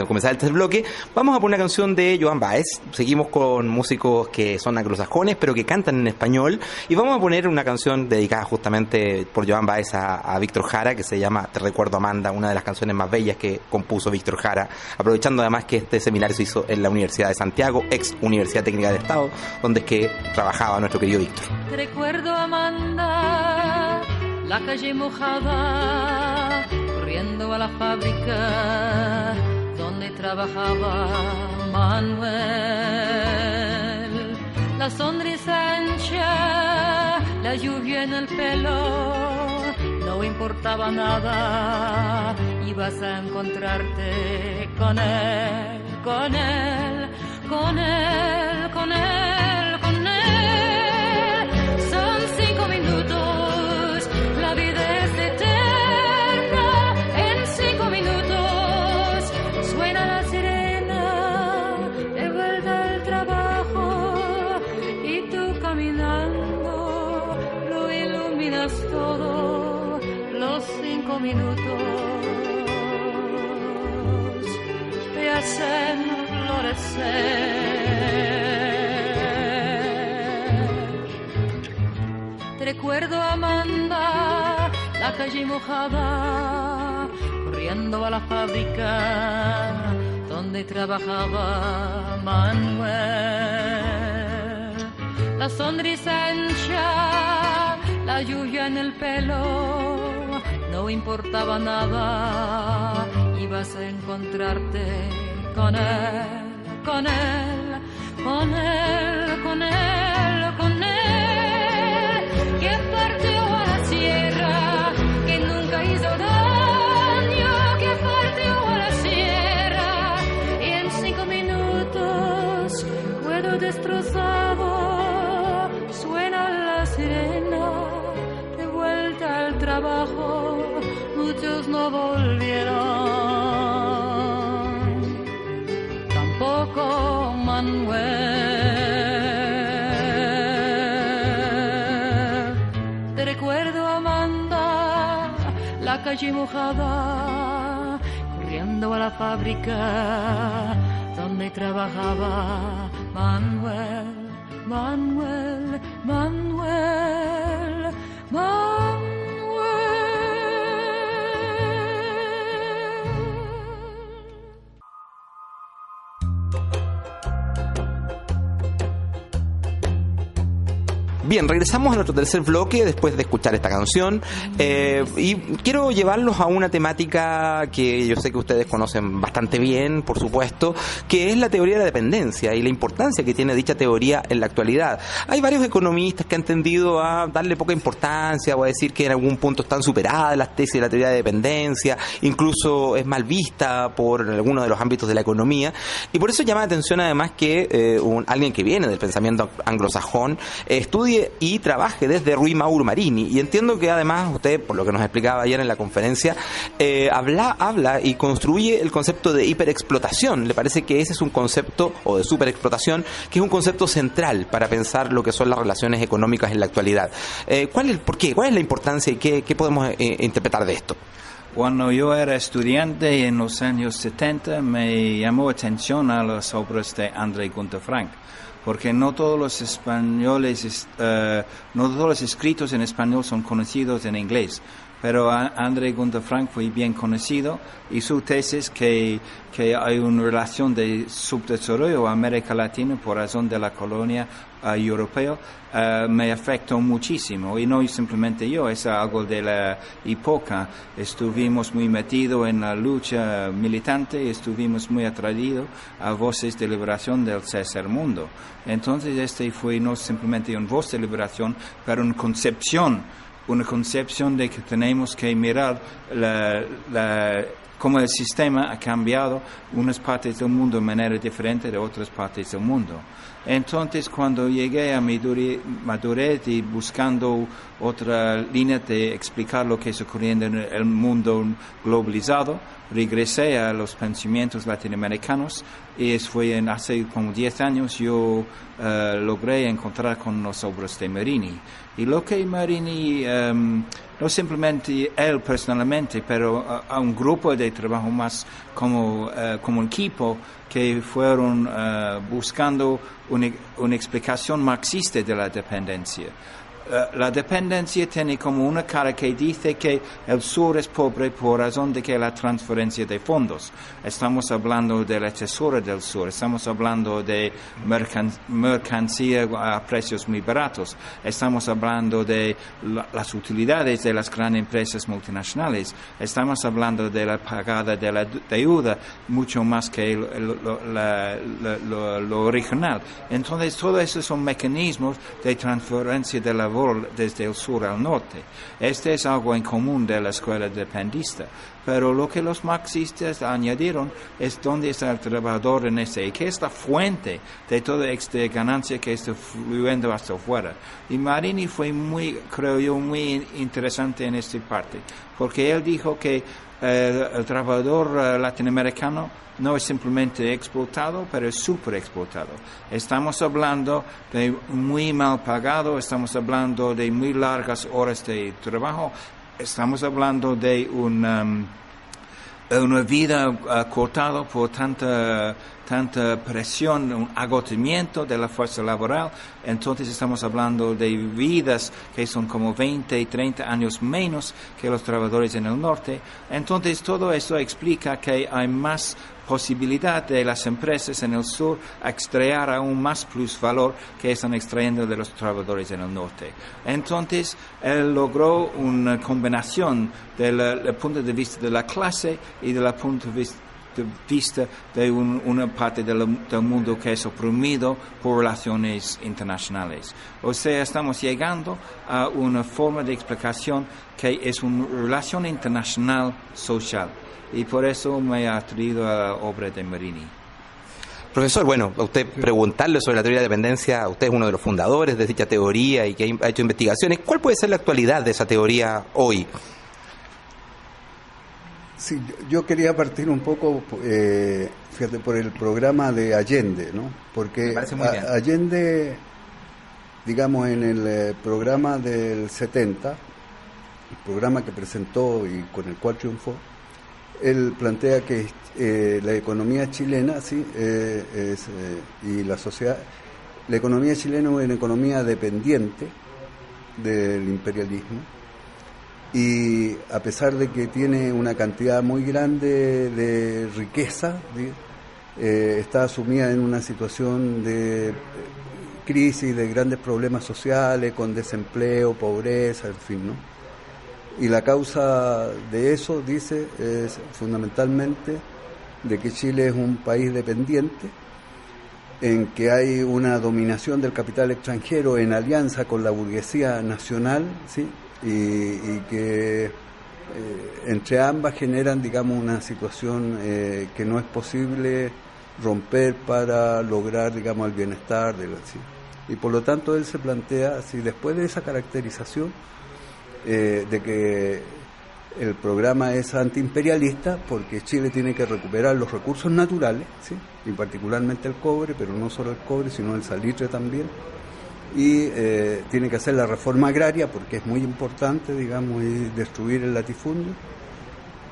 [SPEAKER 4] comenzar el tercer bloque. Vamos a poner una canción de Joan Baez. Seguimos con músicos que son anglosajones, pero que cantan en español. Y vamos a poner una canción dedicada justamente por Joan Baez a Víctor Jara, que se llama Te recuerdo, Amanda, una de las canciones más bellas que compuso Víctor Jara, aprovechando además que este seminario se hizo en la Universidad de Santiago, ex Universidad Técnica del Estado, donde es que trabajaba nuestro querido Víctor.
[SPEAKER 8] Te recuerdo, Amanda, la calle mojada, corriendo a la fábrica donde trabajaba Manuel. la sonrisa ancha, la lluvia en el pelo, no importaba nada, ibas a encontrarte con él, con él, con él, con él, con él. Son 5 minutos, la vida es eterna, en 5 minutos suena la sirena de vuelta al trabajo y tú caminando lo iluminas todo, los 5 minutos te hacen te recuerdo, Amanda, la calle mojada, corriendo a la fábrica donde trabajaba Manuel. La sonrisa ancha, la lluvia en el pelo, no importaba nada, ibas a encontrarte con él, con él, con él, con él, con él, que partió a la sierra, que nunca hizo daño, que partió a la sierra, y en 5 minutos, cuero destrozado, suena la sirena, de vuelta al trabajo, muchos no volvieron. Poco Manuel, te recuerdo, Amanda, la calle mojada, corriendo a la fábrica donde trabajaba Manuel, Manuel, Manuel, Manuel.
[SPEAKER 4] Bien, regresamos a nuestro tercer bloque después de escuchar esta canción y quiero llevarlos a una temática que yo sé que ustedes conocen bastante bien, por supuesto, que es la teoría de la dependencia y la importancia que tiene dicha teoría en la actualidad. Hay varios economistas que han tendido a darle poca importancia o a decir que en algún punto están superadas las tesis de la teoría de dependencia, incluso es mal vista por algunos de los ámbitos de la economía, y por eso llama la atención además que alguien que viene del pensamiento anglosajón estudie y trabaje desde Rui Mauro Marini, y entiendo que además usted, por lo que nos explicaba ayer en la conferencia, habla y construye el concepto de hiperexplotación. Le parece que ese es un concepto, o de superexplotación, que es un concepto central para pensar lo que son las relaciones económicas en la actualidad. ¿Por qué? ¿Cuál es la importancia y qué podemos interpretar de esto?
[SPEAKER 5] Cuando yo era estudiante en los años 70 me llamó atención a las obras de André Günther Frank, porque no todos los españoles, no todos los escritos en español son conocidos en inglés, pero André Günther Frank fue bien conocido y su tesis que hay una relación de subdesarrollo a América Latina por razón de la colonia europea me afectó muchísimo, y no simplemente yo, es algo de la época. Estuvimos muy metidos en la lucha militante y estuvimos muy atraídos a voces de liberación del tercer mundo. Entonces este fue no simplemente una voz de liberación, pero una concepción de que tenemos que mirar cómo el sistema ha cambiado unas partes del mundo de manera diferente de otras partes del mundo. Entonces, cuando llegué a mi madurez y buscando otra línea de explicar lo que está ocurriendo en el mundo globalizado, regresé a los pensamientos latinoamericanos, y fue hace como 10 años yo logré encontrar con las obras de Marini. Y lo que Marini, no simplemente él personalmente, pero a un grupo de trabajo más como equipo, que fueron buscando una explicación marxista de la dependencia. la dependencia tiene como una cara que dice que el sur es pobre por razón de que la transferencia de fondos. Estamos hablando de la tesora del sur, estamos hablando de mercancía a precios muy baratos, estamos hablando de las utilidades de las grandes empresas multinacionales, estamos hablando de la pagada de la deuda mucho más que lo regional. Entonces, todos esos son mecanismos de transferencia de labor desde el sur al norte. Este es algo en común de la escuela dependista, pero lo que los marxistas añadieron es dónde está el trabajador en ese, y qué es la fuente de toda esta ganancia que está fluyendo hasta afuera. Y Marini fue creo yo, muy interesante en esta parte, porque él dijo que el trabajador latinoamericano no es simplemente explotado, pero es superexplotado. Estamos hablando de muy mal pagado, estamos hablando de muy largas horas de trabajo, estamos hablando de una vida cortada por tanta presión, un agotamiento de la fuerza laboral. Entonces estamos hablando de vidas que son como 20 y 30 años menos que los trabajadores en el norte. Entonces todo eso explica que hay más posibilidad de las empresas en el sur a extraer aún más plusvalor que están extrayendo de los trabajadores en el norte. Entonces, él logró una combinación del punto de vista de la clase y del punto de vista de una parte del mundo que es oprimido por relaciones internacionales. O sea, estamos llegando a una forma de explicación que es una relación internacional social. Y por eso me ha atraído a la obra de Marini.
[SPEAKER 4] Profesor, bueno, a usted preguntarle sobre la teoría de dependencia, usted es uno de los fundadores de dicha teoría y que ha hecho investigaciones. ¿Cuál puede ser la actualidad de esa teoría hoy?
[SPEAKER 6] Sí, yo quería partir un poco, fíjate, por el programa de Allende, ¿no? Porque Allende, digamos, en el programa del 70, el programa que presentó y con el cual triunfó, él plantea que la economía chilena, y la sociedad, la economía chilena es una economía dependiente del imperialismo, y a pesar de que tiene una cantidad muy grande de riqueza, está sumida en una situación de crisis, de grandes problemas sociales, con desempleo, pobreza, en fin, ¿no? Y la causa de eso, dice, es fundamentalmente de que Chile es un país dependiente, en que hay una dominación del capital extranjero en alianza con la burguesía nacional, ¿sí? Y que entre ambas generan, digamos, una situación que no es posible romper para lograr, digamos, el bienestar de la Chile. Y por lo tanto él se plantea, si después de esa caracterización, de que el programa es antiimperialista porque Chile tiene que recuperar los recursos naturales, ¿sí? Y particularmente el cobre, pero no solo el cobre, sino el salitre también, y tiene que hacer la reforma agraria porque es muy importante, digamos, y destruir el latifundio,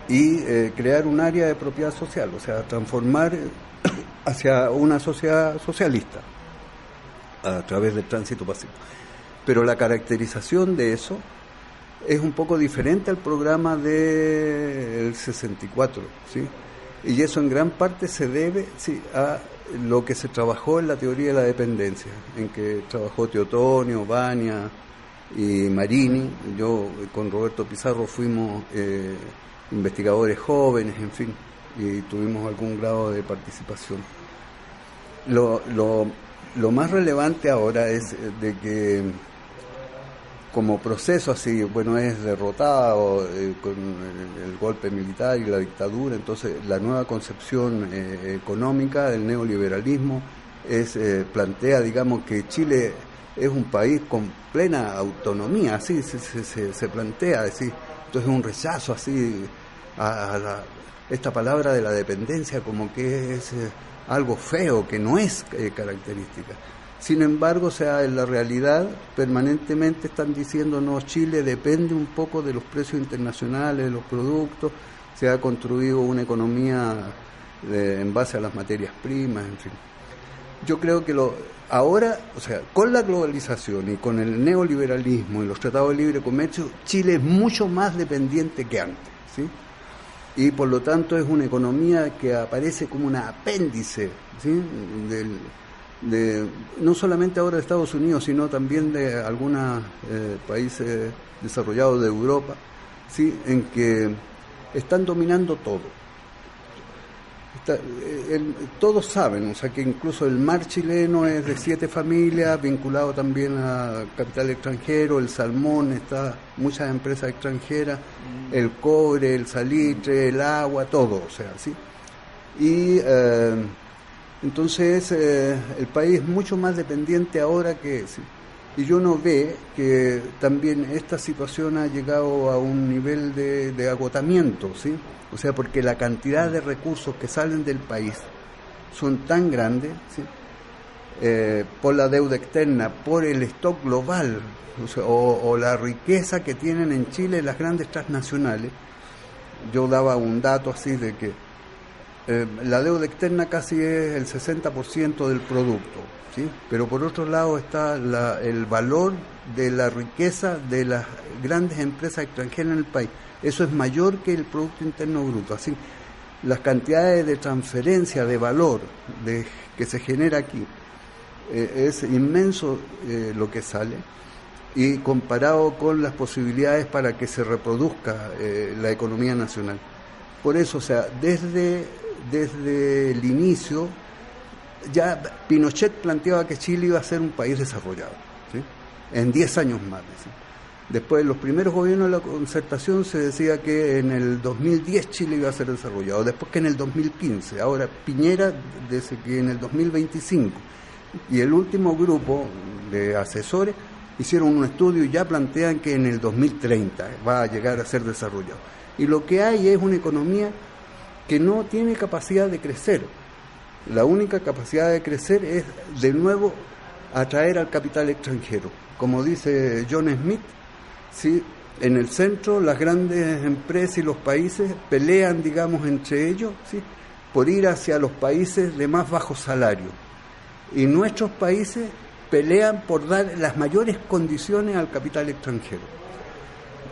[SPEAKER 6] y crear un área de propiedad social, o sea, transformar hacia una sociedad socialista a través del tránsito pacífico. Pero la caracterización de eso es un poco diferente al programa del 64, ¿sí? Y eso en gran parte se debe, sí, a lo que se trabajó en la teoría de la dependencia, en que trabajó Teotonio, Bania y Marini. Yo con Roberto Pizarro fuimos investigadores jóvenes, en fin, y tuvimos algún grado de participación. Lo más relevante ahora es de que como proceso así, bueno, es derrotado con el golpe militar y la dictadura, entonces la nueva concepción económica del neoliberalismo plantea, digamos, que Chile es un país con plena autonomía, así se plantea, así. Entonces un rechazo así a esta palabra de la dependencia como que es algo feo, que no es característica. Sin embargo, o sea, en la realidad permanentemente están diciendo, no, Chile depende un poco de los precios internacionales de los productos, se ha construido una economía en base a las materias primas, en fin. Yo creo que ahora, o sea, con la globalización y con el neoliberalismo y los tratados de libre comercio, Chile es mucho más dependiente que antes, ¿sí? Y por lo tanto es una economía que aparece como un apéndice, ¿sí? No solamente ahora de Estados Unidos, sino también de algunos países desarrollados de Europa, ¿sí? En que están dominando todo. Todos saben, o sea, que incluso el mar chileno es de 7 familias, vinculado también a capital extranjero, el salmón, está muchas empresas extranjeras, el cobre, el salitre, el agua, todo, o sea, ¿sí? Y entonces el país es mucho más dependiente ahora que... ¿sí? Y uno ve que también esta situación ha llegado a un nivel de agotamiento, ¿sí? O sea, porque la cantidad de recursos que salen del país son tan grandes, ¿sí? Por la deuda externa, por el stock global, o sea, o la riqueza que tienen en Chile las grandes transnacionales. Yo daba un dato así de que la deuda externa casi es el 60% del producto, ¿sí? Pero por otro lado está el valor de la riqueza de las grandes empresas extranjeras en el país. Eso es mayor que el Producto Interno Bruto. Así, las cantidades de transferencia de valor que se genera aquí es inmenso lo que sale, y comparado con las posibilidades para que se reproduzca la economía nacional. Por eso, o sea, desde el inicio, ya Pinochet planteaba que Chile iba a ser un país desarrollado, ¿sí? En 10 años más, ¿sí? Después, los primeros gobiernos de la concertación se decía que en el 2010 Chile iba a ser desarrollado, después que en el 2015, ahora Piñera dice que en el 2025, y el último grupo de asesores hicieron un estudio y ya plantean que en el 2030 va a llegar a ser desarrollado. Y lo que hay es una economía que no tiene capacidad de crecer. La única capacidad de crecer es, de nuevo, atraer al capital extranjero. Como dice John Smith, ¿sí? En el centro las grandes empresas y los países pelean, digamos, entre ellos, ¿sí? Por ir hacia los países de más bajo salario. Y nuestros países pelean por dar las mayores condiciones al capital extranjero.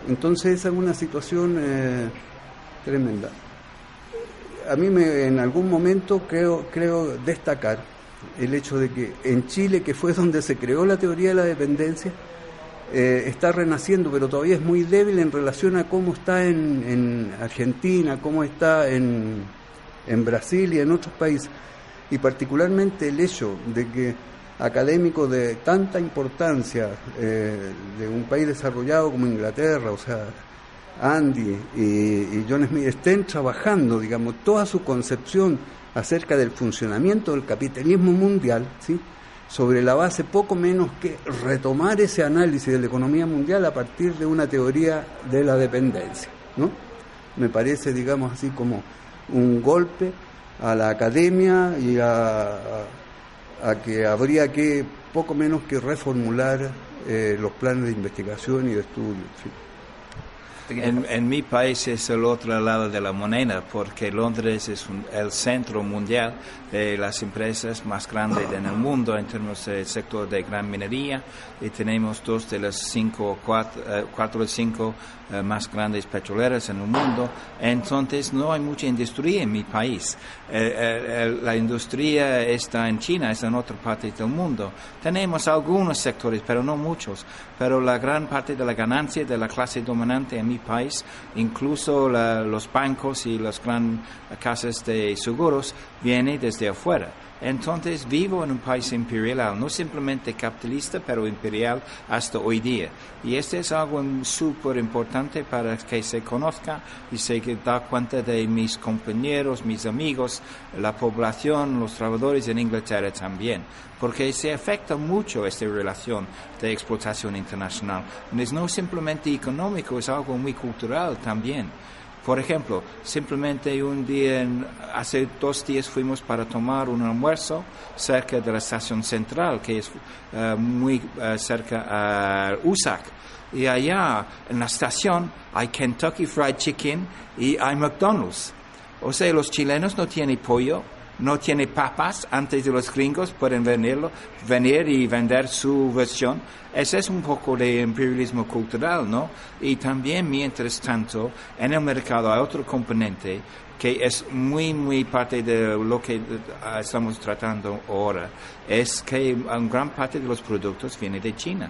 [SPEAKER 6] Entonces esa es una situación tremenda. A mí en algún momento creo destacar el hecho de que en Chile, que fue donde se creó la teoría de la dependencia, está renaciendo, pero todavía es muy débil en relación a cómo está en Argentina, cómo está en Brasil y en otros países. Y particularmente el hecho de que académicos de tanta importancia de un país desarrollado como Inglaterra, o sea, Andy y John Smith, estén trabajando, digamos, toda su concepción acerca del funcionamiento del capitalismo mundial, ¿sí? Sobre la base poco menos que retomar ese análisis de la economía mundial a partir de una teoría de la dependencia, ¿no? Me parece, digamos así, como un golpe a la academia y a que habría que poco menos que reformular los planes de investigación y de estudio, ¿sí?
[SPEAKER 5] En mi país es el otro lado de la moneda, porque Londres es el centro mundial de las empresas más grandes en el mundo en términos del sector de gran minería, y tenemos 2 de las 4 o 5 más grandes petroleras en el mundo. Entonces no hay mucha industria en mi país. La industria está en China, está en otra parte del mundo. Tenemos algunos sectores, pero no muchos. Pero la gran parte de la ganancia de la clase dominante en mi país, incluso los bancos y las grandes casas de seguros, viene desde afuera. Entonces vivo en un país imperial, no simplemente capitalista, pero imperial hasta hoy día. Y este es algo súper importante para que se conozca y se da cuenta de mis compañeros, mis amigos, la población, los trabajadores en Inglaterra también. Porque se afecta mucho esta relación de explotación internacional. No es simplemente económico, es algo muy cultural también. Por ejemplo, simplemente un día, hace 2 días fuimos para tomar un almuerzo cerca de la estación central, que es muy cerca a USAC. Y allá en la estación hay Kentucky Fried Chicken y hay McDonald's. O sea, los chilenos no tienen pollo, no tiene papas antes de los gringos, pueden venir y vender su versión. Ese es un poco de imperialismo cultural, ¿no? Y también, mientras tanto, en el mercado hay otro componente que es muy parte de lo que estamos tratando ahora, es que gran parte de los productos viene de China.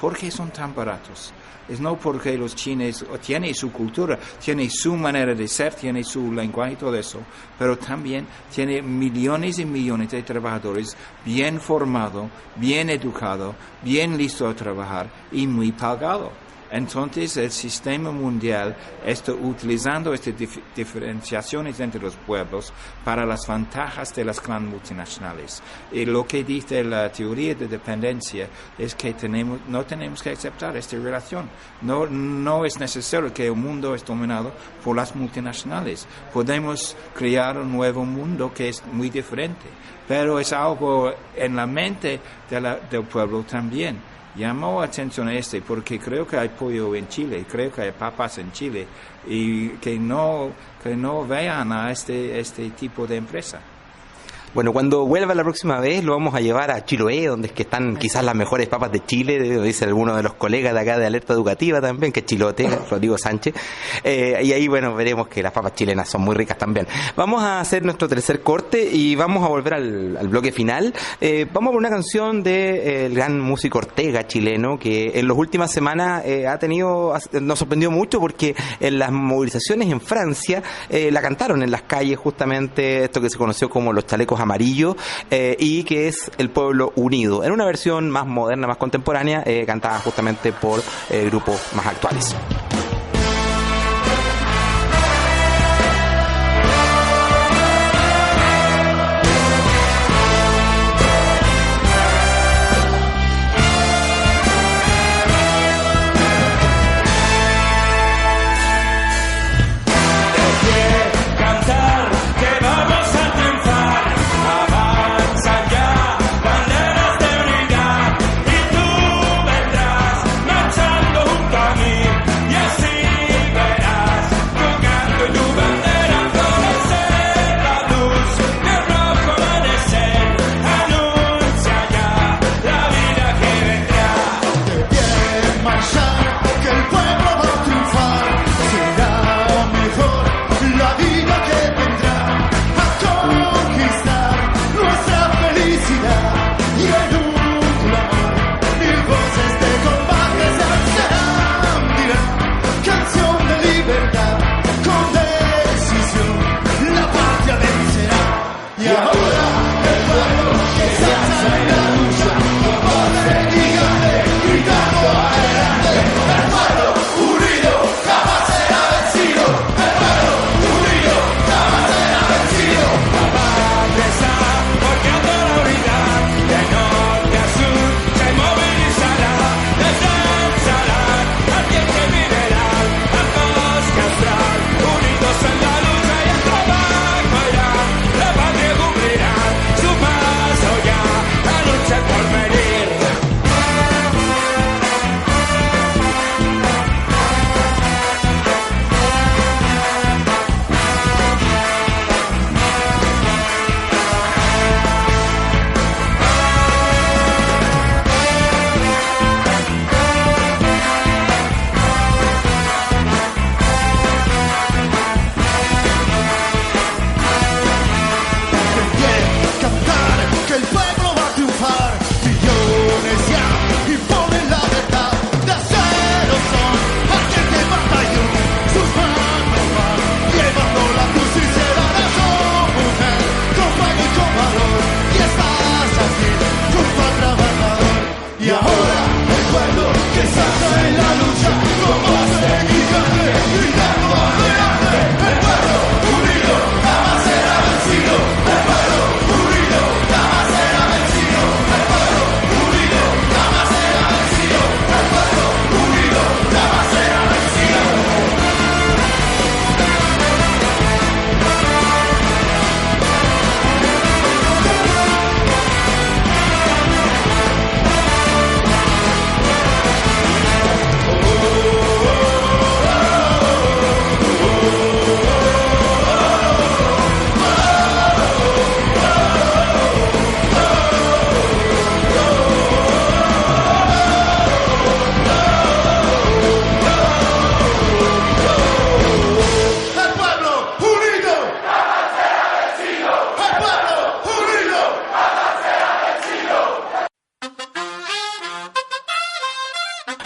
[SPEAKER 5] ¿Por qué son tan baratos? Es no porque los chinos tienen su cultura, tienen su manera de ser, tienen su lenguaje y todo eso, pero también tienen millones y millones de trabajadores bien formados, bien educados, bien listos a trabajar y muy pagados. Entonces el sistema mundial está utilizando estas diferenciaciones entre los pueblos para las ventajas de las grandes multinacionales. Y lo que dice la teoría de dependencia es que no tenemos que aceptar esta relación. No es necesario que el mundo esté dominado por las multinacionales. Podemos crear un nuevo mundo que es muy diferente, pero es algo en la mente del pueblo también. Llamó atención a porque creo que hay pollo en Chile, creo que hay papas en Chile y que no vean a este tipo de empresa.
[SPEAKER 4] Bueno, cuando vuelva la próxima vez lo vamos a llevar a Chiloé, donde es que están quizás las mejores papas de Chile, dice alguno de los colegas de acá de Alerta Educativa también, que es Chilote, Rodrigo Sánchez, y ahí bueno, veremos que las papas chilenas son muy ricas también. Vamos a hacer nuestro tercer corte y vamos a volver al bloque final. Vamos a poner una canción del gran músico Ortega, chileno, que en las últimas semanas nos sorprendió mucho porque en las movilizaciones en Francia la cantaron en las calles, justamente esto que se conoció como los chalecos amarillo, y que es El Pueblo Unido, en una versión más moderna, más contemporánea, cantada justamente por grupos más actuales.
[SPEAKER 9] Y tú vendrás marchando junto a mí.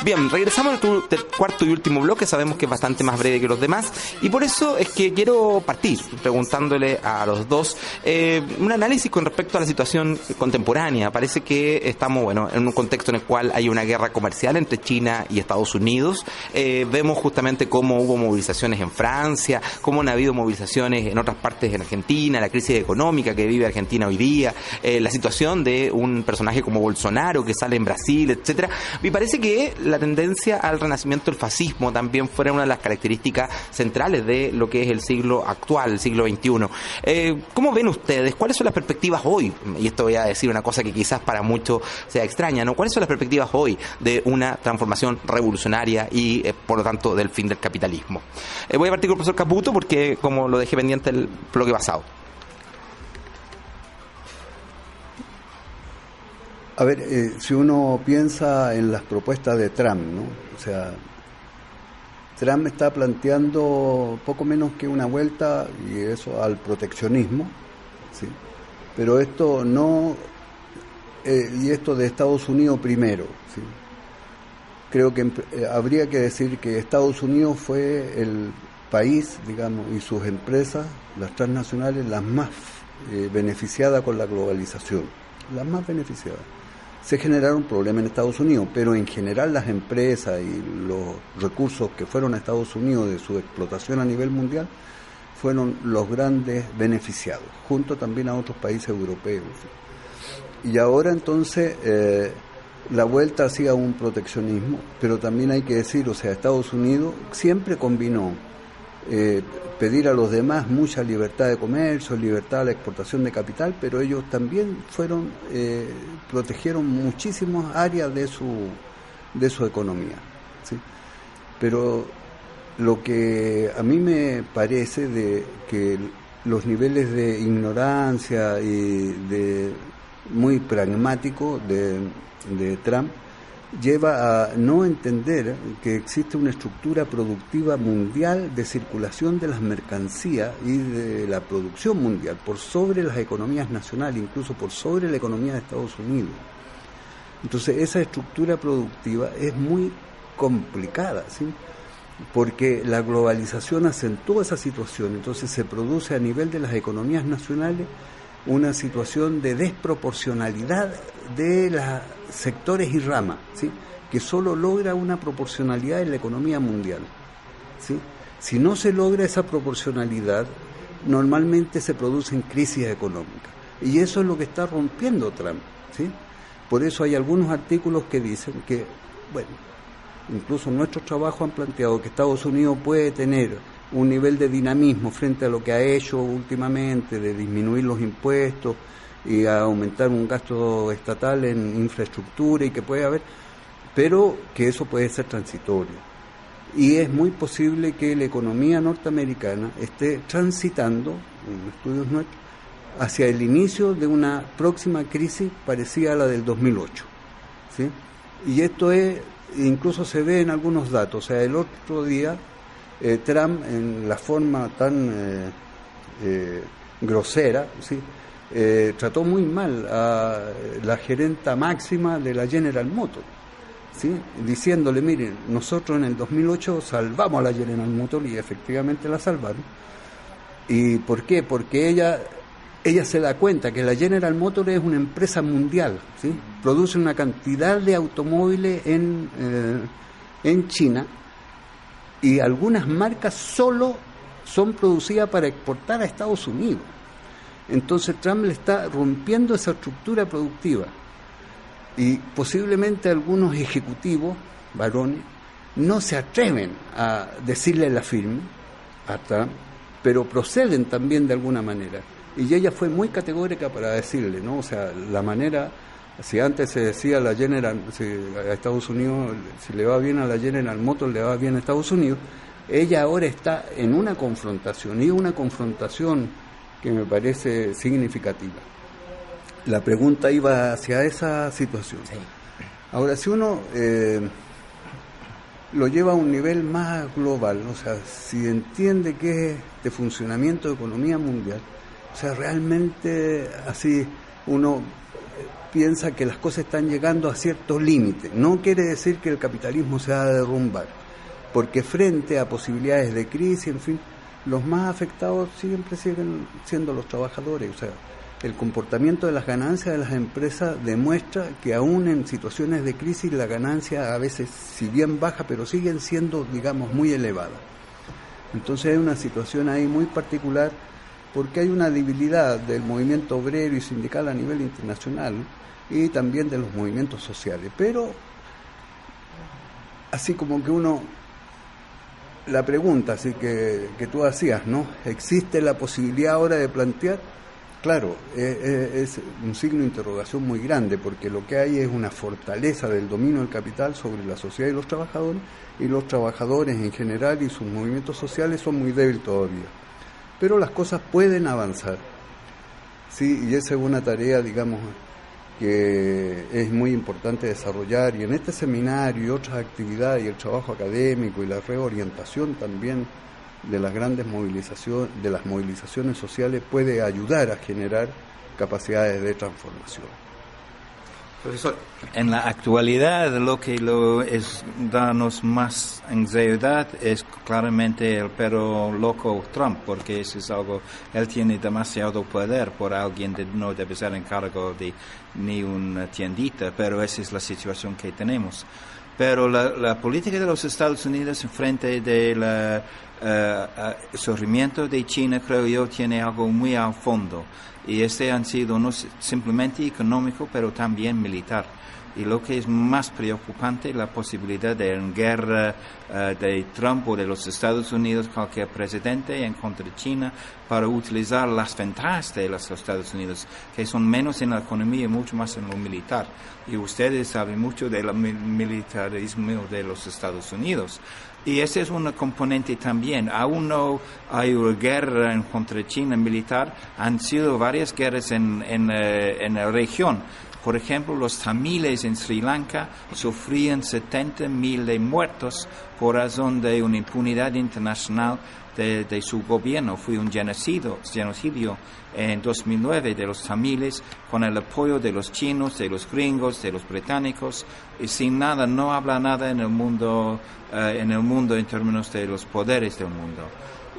[SPEAKER 4] Bien, regresamos al cuarto y último bloque. Sabemos que es bastante más breve que los demás y por eso es que quiero partir preguntándole a los dos un análisis con respecto a la situación contemporánea. Parece que estamos, bueno, en un contexto en el cual hay una guerra comercial entre China y Estados Unidos. Vemos justamente cómo hubo movilizaciones en Francia, cómo han habido movilizaciones en otras partes en Argentina, la crisis económica que vive Argentina hoy día, la situación de un personaje como Bolsonaro que sale en Brasil, etcétera. Me parece que la tendencia al renacimiento del fascismo también fuera una de las características centrales de lo que es el siglo actual, el siglo XXI. ¿Cómo ven ustedes? ¿Cuáles son las perspectivas hoy? Y esto voy a decir una cosa que quizás para muchos sea extraña, ¿no? ¿Cuáles son las perspectivas hoy de una transformación revolucionaria y, por lo tanto, del fin del capitalismo? Voy a partir con el profesor Caputo porque, como lo dejé pendiente el bloque pasado.
[SPEAKER 6] A ver, si uno piensa en las propuestas de Trump, ¿no? O sea, Trump está planteando poco menos que una vuelta y eso al proteccionismo, ¿sí? Pero esto no, y esto de Estados Unidos primero, ¿sí? Creo que habría que decir que Estados Unidos fue el país, digamos, y sus empresas, las transnacionales, las más beneficiadas con la globalización, las más beneficiadas. Se generaron problemas en Estados Unidos, pero en general las empresas y los recursos que fueron a Estados Unidos de su explotación a nivel mundial fueron los grandes beneficiados, junto también a otros países europeos. Y ahora entonces la vuelta hacia un proteccionismo, pero también hay que decir, o sea, Estados Unidos siempre combinó pedir a los demás mucha libertad de comercio, libertad a la exportación de capital, pero ellos también protegieron muchísimas áreas de su economía, ¿sí? Pero lo que a mí me parece de que los niveles de ignorancia y de muy pragmático de Trump lleva a no entender que existe una estructura productiva mundial de circulación de las mercancías y de la producción mundial por sobre las economías nacionales, incluso por sobre la economía de Estados Unidos. Entonces esa estructura productiva es muy complicada, ¿sí? Porque la globalización acentúa esa situación, entonces se produce a nivel de las economías nacionales una situación de desproporcionalidad de los sectores y ramas, ¿sí? Que solo logra una proporcionalidad en la economía mundial, ¿sí? Si no se logra esa proporcionalidad, normalmente se producen crisis económicas. Y eso es lo que está rompiendo Trump, ¿sí? Por eso hay algunos artículos que dicen que, bueno, incluso nuestros trabajos han planteado que Estados Unidos puede tener un nivel de dinamismo frente a lo que ha hecho últimamente, de disminuir los impuestos y a aumentar un gasto estatal en infraestructura y que puede haber, pero que eso puede ser transitorio. Y es muy posible que la economía norteamericana esté transitando, en estudios nuestros, hacia el inicio de una próxima crisis parecida a la del 2008, ¿sí? Y esto incluso se ve en algunos datos. O sea, el otro día Trump, en la forma tan grosera, ¿sí? Trató muy mal a la gerenta máxima de la General Motors, ¿sí? Diciéndole, miren, nosotros en el 2008 salvamos a la General Motors y efectivamente la salvaron. ¿Y por qué? Porque ella se da cuenta que la General Motors es una empresa mundial, ¿sí? Produce una cantidad de automóviles en China y algunas marcas solo son producidas para exportar a Estados Unidos. Entonces Trump le está rompiendo esa estructura productiva y posiblemente algunos ejecutivos, varones, no se atreven a decirle la firme a Trump, pero proceden también de alguna manera. Y ella fue muy categórica para decirle, ¿no? O sea, la manera, si antes se decía a Estados Unidos, si le va bien a la General Motors, le va bien a Estados Unidos, ella ahora está en una confrontación, y una confrontación que me parece significativa. La pregunta iba hacia esa situación. Sí. Ahora, si uno lo lleva a un nivel más global, o sea, si entiende qué es este funcionamiento de economía mundial, o sea, realmente así uno piensa que las cosas están llegando a cierto límite. No quiere decir que el capitalismo se va a derrumbar, porque frente a posibilidades de crisis, en fin, los más afectados siempre siguen siendo los trabajadores. O sea, el comportamiento de las ganancias de las empresas demuestra que aún en situaciones de crisis la ganancia a veces, si bien baja, pero siguen siendo, digamos, muy elevadas. Entonces hay una situación ahí muy particular, porque hay una debilidad del movimiento obrero y sindical a nivel internacional y también de los movimientos sociales. Pero, así como que uno, la pregunta así que tú hacías, ¿no? ¿Existe la posibilidad ahora de plantear? Claro, es un signo de interrogación muy grande, porque lo que hay es una fortaleza del dominio del capital sobre la sociedad y los trabajadores en general y sus movimientos sociales son muy débiles todavía. Pero las cosas pueden avanzar, sí, y esa es una tarea, digamos, que es muy importante desarrollar, y en este seminario y otras actividades y el trabajo académico y la reorientación también de las grandes movilizaciones sociales puede ayudar a generar capacidades de transformación.
[SPEAKER 5] Profesor, en la actualidad lo que danos más ansiedad es claramente el perro loco Trump, porque eso es algo, él tiene demasiado poder por alguien no debe ser encargo de ni una tiendita, pero esa es la situación que tenemos. Pero la política de los Estados Unidos en frente del surgimiento de China, creo yo, tiene algo muy al fondo. Y han sido no simplemente económico, pero también militar. Y lo que es más preocupante, la posibilidad de una guerra de Trump o de los Estados Unidos, cualquier presidente, en contra de China, para utilizar las ventajas de los Estados Unidos, que son menos en la economía y mucho más en lo militar. Y ustedes saben mucho del militarismo de los Estados Unidos. Y ese es un componente también. Aún no hay una guerra en contra China militar, han sido varias guerras en la región. Por ejemplo, los tamiles en Sri Lanka sufrían 70,000 de muertos por razón de una impunidad internacional de su gobierno. Fue un genocidio en 2009 de los tamiles con el apoyo de los chinos, de los gringos, de los británicos, y sin nada, no habla nada en el mundo en términos de los poderes del mundo.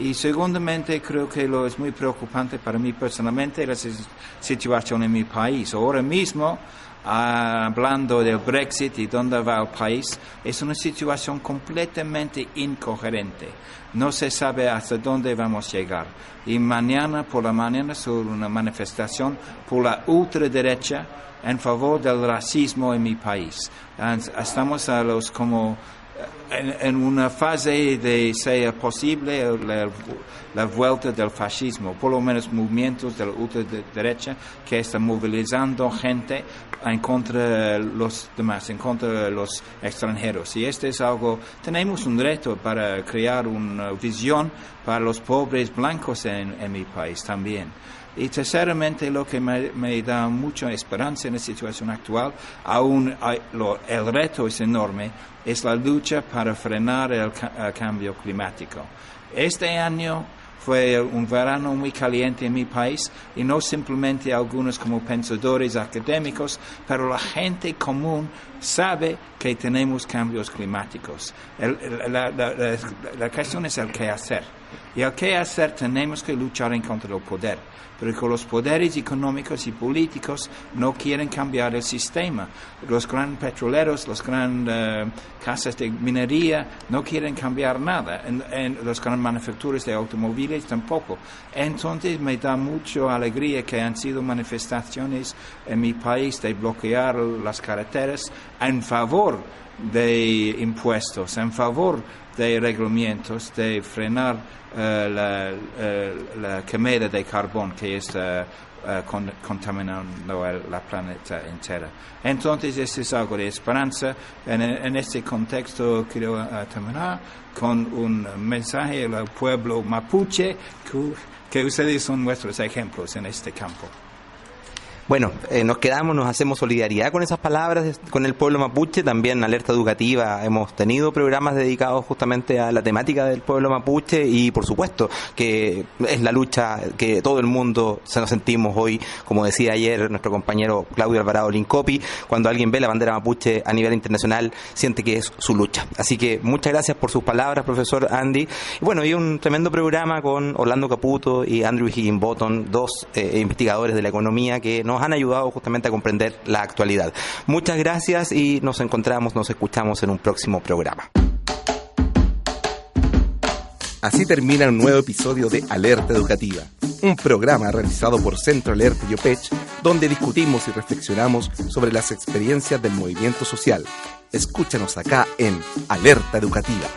[SPEAKER 5] Y segundamente, creo que lo es muy preocupante para mí personalmente la situación en mi país. Ahora mismo, hablando del Brexit y dónde va el país, es una situación completamente incoherente. No se sabe hasta dónde vamos a llegar. Y mañana por la mañana sobre una manifestación por la ultraderecha en favor del racismo en mi país. Estamos en una fase de ser posible la vuelta del fascismo, por lo menos movimientos de la ultraderecha que están movilizando gente en contra de los demás, en contra de los extranjeros. Y este es algo, tenemos un reto para crear una visión para los pobres blancos en mi país también. Y terceramente, lo que me da mucha esperanza en la situación actual, aún el reto es enorme, es la lucha para frenar el cambio climático. Este año fue un verano muy caliente en mi país, y no simplemente algunos como pensadores académicos, pero la gente común sabe que tenemos cambios climáticos. La cuestión es el qué hacer. Y el qué hacer, tenemos que luchar en contra del poder, porque los poderes económicos y políticos no quieren cambiar el sistema. Los grandes petroleros, las grandes casas de minería no quieren cambiar nada. Los grandes manufacturas de automóviles tampoco. Entonces me da mucha alegría que han sido manifestaciones en mi país de bloquear las carreteras en favor de impuestos, en favor de reglamentos, de frenar la quemada de carbón que está contaminando la planeta entera. Entonces, ese es algo de esperanza. En este contexto quiero terminar con un mensaje al pueblo mapuche, que ustedes son nuestros ejemplos en este campo.
[SPEAKER 4] Bueno, nos hacemos solidaridad con esas palabras, con el pueblo mapuche. También Alerta Educativa hemos tenido programas dedicados justamente a la temática del pueblo mapuche, y por supuesto que es la lucha que todo el mundo se nos sentimos hoy, como decía ayer nuestro compañero Claudio Alvarado Lincopi, cuando alguien ve la bandera mapuche a nivel internacional, siente que es su lucha. Así que muchas gracias por sus palabras, profesor Andy. Y bueno, y un tremendo programa con Orlando Caputo y Andrew Higginbottom, dos investigadores de la economía que nos han ayudado justamente a comprender la actualidad. Muchas gracias y nos escuchamos en un próximo programa.
[SPEAKER 9] Así termina un nuevo episodio de Alerta Educativa, un programa realizado por Centro Alerta y OPECH, donde discutimos y reflexionamos sobre las experiencias del movimiento social. Escúchanos acá en Alerta Educativa.